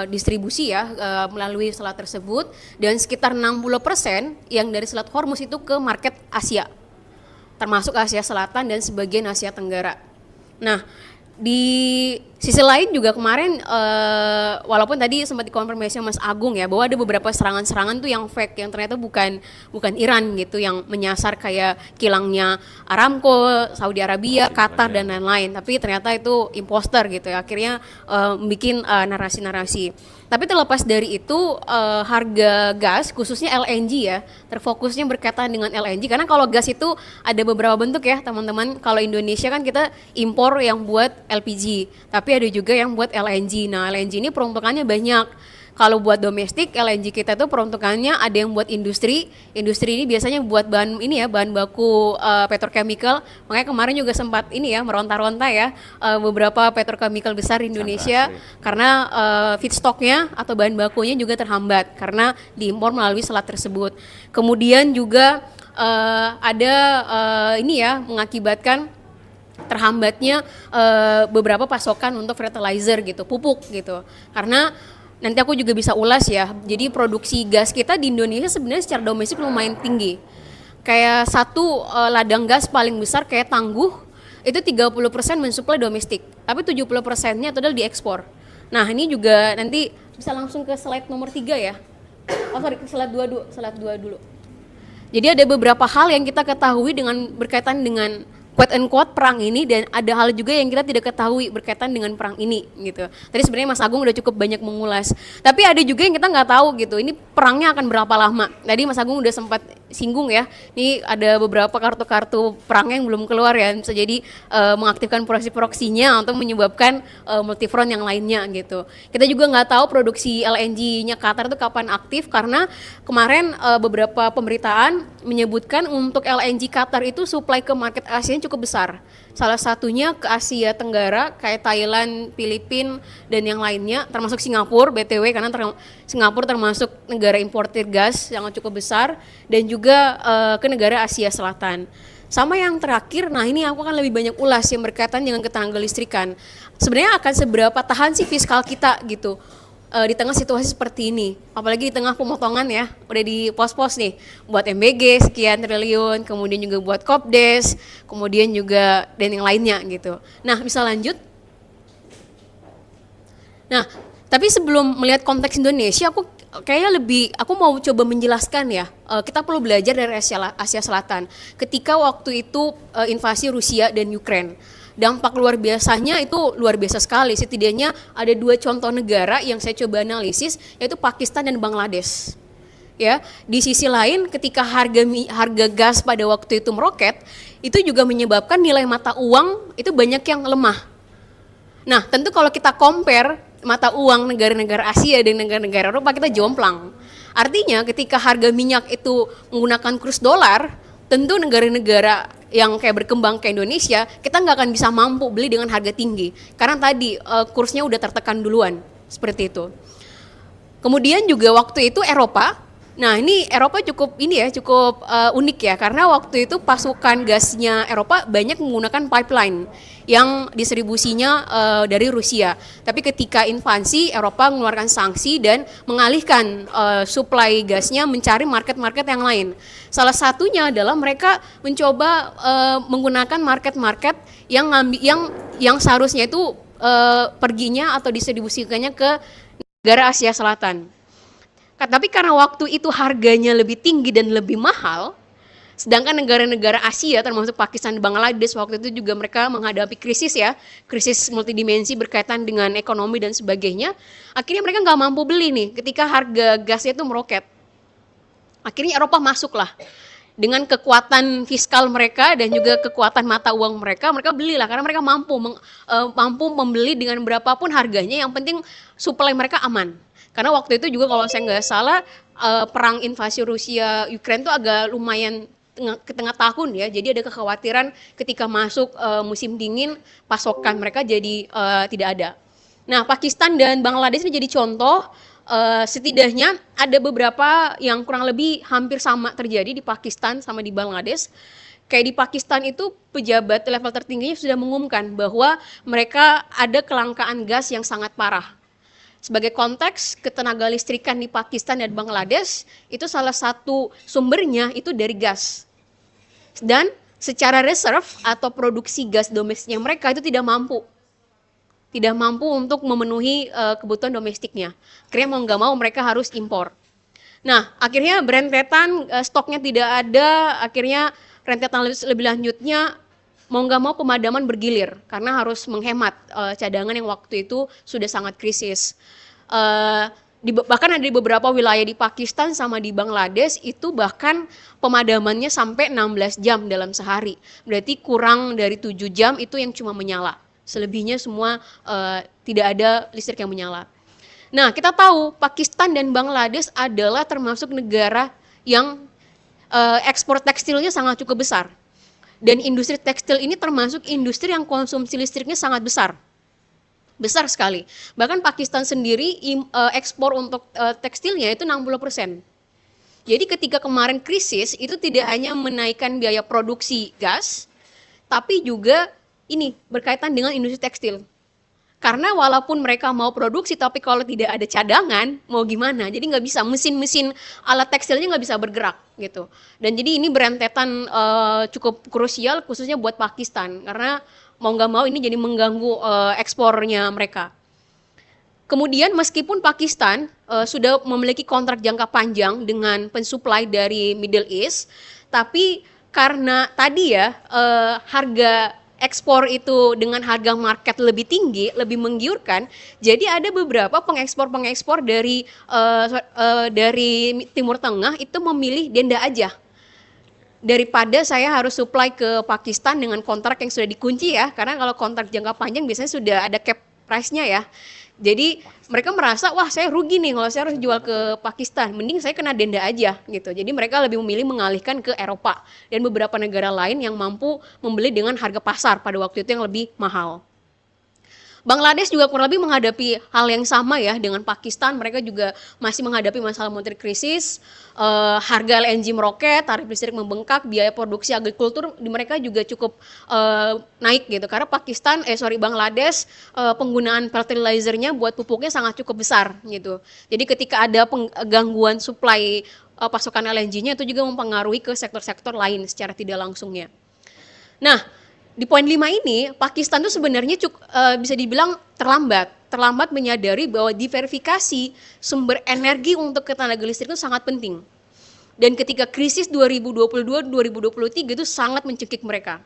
Speaker 8: distribusi ya melalui selat tersebut, dan sekitar 60% yang dari Selat Hormuz itu ke market Asia, termasuk Asia Selatan dan sebagian Asia Tenggara. Nah, di sisi lain juga kemarin walaupun tadi sempat dikonfirmasi Mas Agung ya bahwa ada beberapa serangan-serangan tuh yang fake, yang ternyata bukan Iran gitu yang menyasar kayak kilangnya Aramco, Saudi Arabia, Qatar dan lain-lain, tapi ternyata itu imposter gitu ya, akhirnya bikin narasi-narasi. Tapi terlepas dari itu harga gas khususnya LNG ya, terfokusnya berkaitan dengan LNG, karena kalau gas itu ada beberapa bentuk ya teman-teman. Kalau Indonesia kan kita impor yang buat LPG, tapi ada juga yang buat LNG. Nah, LNG ini peruntukannya banyak. Kalau buat domestik, LNG kita itu peruntukannya ada yang buat industri. Industri ini biasanya buat bahan baku petrochemical. Makanya kemarin juga sempat meronta-ronta ya beberapa petrochemical besar di Indonesia karena feedstocknya atau bahan bakunya juga terhambat karena diimpor melalui selat tersebut. Kemudian juga ada mengakibatkan terhambatnya beberapa pasokan untuk fertilizer gitu, pupuk gitu. Karena nanti aku juga bisa ulas ya. Jadi produksi gas kita di Indonesia sebenarnya secara domestik lumayan tinggi. Kayak satu ladang gas paling besar kayak Tangguh itu 30% mensuplai domestik, tapi 70%-nya itu adalah diekspor. Nah, ini juga nanti bisa langsung ke slide nomor 3 ya. Ke slide 2 dulu. Jadi ada beberapa hal yang kita ketahui berkaitan dengan quote and quote perang ini, dan ada hal juga yang kita tidak ketahui berkaitan dengan perang ini gitu. Tadi sebenarnya Mas Agung udah cukup banyak mengulas, tapi ada juga yang kita nggak tahu gitu, ini perangnya akan berapa lama. Tadi Mas Agung udah sempat singgung ya, ini ada beberapa kartu-kartu perangnya yang belum keluar ya, bisa jadi mengaktifkan proksi-proksinya untuk menyebabkan multifront yang lainnya gitu. Kita juga nggak tahu produksi LNG-nya Qatar itu kapan aktif, karena kemarin beberapa pemberitaan menyebutkan untuk LNG Qatar itu supply ke market Asia cukup besar. Salah satunya ke Asia Tenggara kayak Thailand, Filipina dan yang lainnya, termasuk Singapura BTW, karena Singapura termasuk negara importir gas yang cukup besar, dan juga ke negara Asia Selatan. Sama yang terakhir, nah ini aku akan lebih banyak ulas yang berkaitan dengan ketenaga listrikan. Sebenarnya akan seberapa tahan sih fiskal kita gitu di tengah situasi seperti ini, apalagi di tengah pemotongan ya, udah di pos-pos nih, buat MBG sekian triliun, kemudian juga buat Kopdes, kemudian juga dan yang lainnya gitu. Nah, bisa lanjut. Nah, tapi sebelum melihat konteks Indonesia, aku mau coba menjelaskan ya, kita perlu belajar dari Asia Selatan. Ketika waktu itu invasi Rusia dan Ukraine, dampak luar biasanya itu luar biasa sekali. Setidaknya ada 2 contoh negara yang saya coba analisis, yaitu Pakistan dan Bangladesh. Ya, di sisi lain ketika harga gas pada waktu itu meroket, itu juga menyebabkan nilai mata uang itu banyak yang lemah. Nah, tentu kalau kita compare mata uang negara-negara Asia dan negara-negara Eropa, kita jomplang. Artinya ketika harga minyak itu menggunakan kurs dolar, tentu negara-negara yang kayak berkembang ke Indonesia, kita nggak akan bisa mampu beli dengan harga tinggi, karena tadi kursnya udah tertekan duluan, seperti itu. Kemudian juga waktu itu Eropa Nah, ini Eropa cukup unik ya, karena waktu itu pasukan gasnya Eropa banyak menggunakan pipeline yang distribusinya dari Rusia. Tapi ketika invasi, Eropa mengeluarkan sanksi dan mengalihkan suplai gasnya mencari market-market yang lain. Salah satunya adalah mereka mencoba menggunakan market-market yang seharusnya itu perginya atau distribusikannya ke negara Asia Selatan. Tapi karena waktu itu harganya lebih tinggi dan lebih mahal, sedangkan negara-negara Asia termasuk Pakistan dan Bangladesh waktu itu juga mereka menghadapi krisis multidimensi berkaitan dengan ekonomi dan sebagainya, akhirnya mereka nggak mampu beli nih ketika harga gasnya itu meroket. Akhirnya Eropa masuklah dengan kekuatan fiskal mereka dan juga kekuatan mata uang mereka belilah karena mereka mampu membeli dengan berapapun harganya, yang penting suplai mereka aman. Karena waktu itu juga kalau saya nggak salah perang invasi Rusia Ukraine itu agak lumayan ke tengah tahun ya, jadi ada kekhawatiran ketika masuk musim dingin pasokan mereka jadi tidak ada. Nah, Pakistan dan Bangladesh ini jadi contoh, setidaknya ada beberapa yang kurang lebih hampir sama terjadi di Pakistan sama di Bangladesh. Kayak di Pakistan itu pejabat level tertingginya sudah mengumumkan bahwa mereka ada kelangkaan gas yang sangat parah. Sebagai konteks, ketenaga listrikan di Pakistan dan Bangladesh itu salah satu sumbernya itu dari gas. Dan secara reserve atau produksi gas domestiknya mereka itu tidak mampu untuk memenuhi kebutuhan domestiknya. Akhirnya mau nggak mau mereka harus impor. Nah, akhirnya berentetan stoknya tidak ada, akhirnya rentetan lebih lanjutnya mau nggak mau pemadaman bergilir karena harus menghemat cadangan yang waktu itu sudah sangat krisis. Bahkan ada di beberapa wilayah di Pakistan sama di Bangladesh itu bahkan pemadamannya sampai 16 jam dalam sehari. Berarti kurang dari 7 jam itu yang cuma menyala. Selebihnya semua tidak ada listrik yang menyala. Nah, kita tahu Pakistan dan Bangladesh adalah termasuk negara yang ekspor tekstilnya sangat cukup besar. Dan industri tekstil ini termasuk industri yang konsumsi listriknya sangat besar. Besar sekali. Bahkan Pakistan sendiri ekspor untuk tekstilnya itu 60%. Jadi ketika kemarin krisis itu tidak hanya menaikkan biaya produksi gas, tapi juga ini berkaitan dengan industri tekstil. Karena walaupun mereka mau produksi, tapi kalau tidak ada cadangan, mau gimana? Jadi nggak bisa, mesin-mesin alat tekstilnya nggak bisa bergerak gitu. Dan jadi ini berentetan cukup krusial khususnya buat Pakistan, karena mau nggak mau ini jadi mengganggu ekspornya mereka. Kemudian meskipun Pakistan sudah memiliki kontrak jangka panjang dengan pensuplai dari Middle East, tapi karena tadi ya harga ekspor itu dengan harga market lebih tinggi, lebih menggiurkan, jadi ada beberapa pengekspor dari Timur Tengah itu memilih denda aja. Daripada saya harus supply ke Pakistan dengan kontrak yang sudah dikunci ya, karena kalau kontrak jangka panjang biasanya sudah ada cap price-nya ya. Jadi mereka merasa, wah saya rugi nih kalau saya harus jual ke Pakistan, mending saya kena denda aja gitu. Jadi mereka lebih memilih mengalihkan ke Eropa dan beberapa negara lain yang mampu membeli dengan harga pasar pada waktu itu yang lebih mahal. Bangladesh juga kurang lebih menghadapi hal yang sama ya dengan Pakistan. Mereka juga masih menghadapi masalah moneter krisis, harga LNG meroket, tarif listrik membengkak, biaya produksi agrikultur di mereka juga cukup naik gitu. Karena Bangladesh penggunaan fertilizernya buat pupuknya sangat cukup besar gitu. Jadi ketika ada gangguan suplai pasokan LNG-nya itu juga mempengaruhi ke sektor-sektor lain secara tidak langsungnya. Nah, di poin 5 ini, Pakistan itu sebenarnya bisa dibilang terlambat menyadari bahwa diverifikasi sumber energi untuk ketenaga listrik itu sangat penting. Dan ketika krisis 2022-2023 itu sangat mencekik mereka.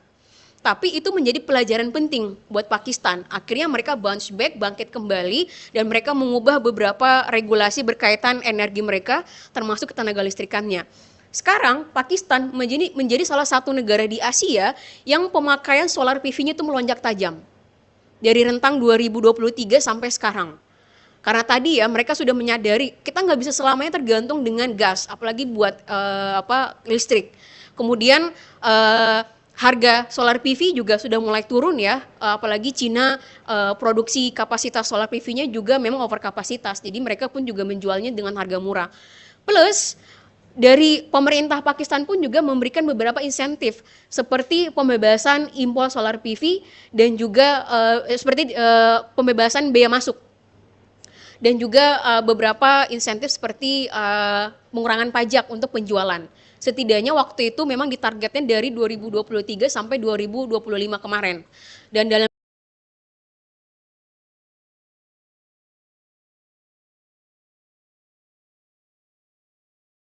Speaker 8: Tapi itu menjadi pelajaran penting buat Pakistan. Akhirnya mereka bounce back, bangkit kembali, dan mereka mengubah beberapa regulasi berkaitan energi mereka, termasuk ketenaga listrikannya. Sekarang Pakistan menjadi salah satu negara di Asia yang pemakaian solar PV-nya itu melonjak tajam dari rentang 2023 sampai sekarang. Karena tadi ya mereka sudah menyadari kita nggak bisa selamanya tergantung dengan gas, apalagi buat listrik. Kemudian harga solar PV juga sudah mulai turun ya, apalagi Cina produksi kapasitas solar PV-nya juga memang over kapasitas, jadi mereka pun juga menjualnya dengan harga murah. Plus dari pemerintah Pakistan pun juga memberikan beberapa insentif seperti pembebasan impor solar PV dan juga pembebasan biaya masuk, dan juga beberapa insentif seperti pengurangan pajak untuk penjualan. Setidaknya waktu itu memang ditargetnya dari 2023 sampai 2025 kemarin. Dan dalam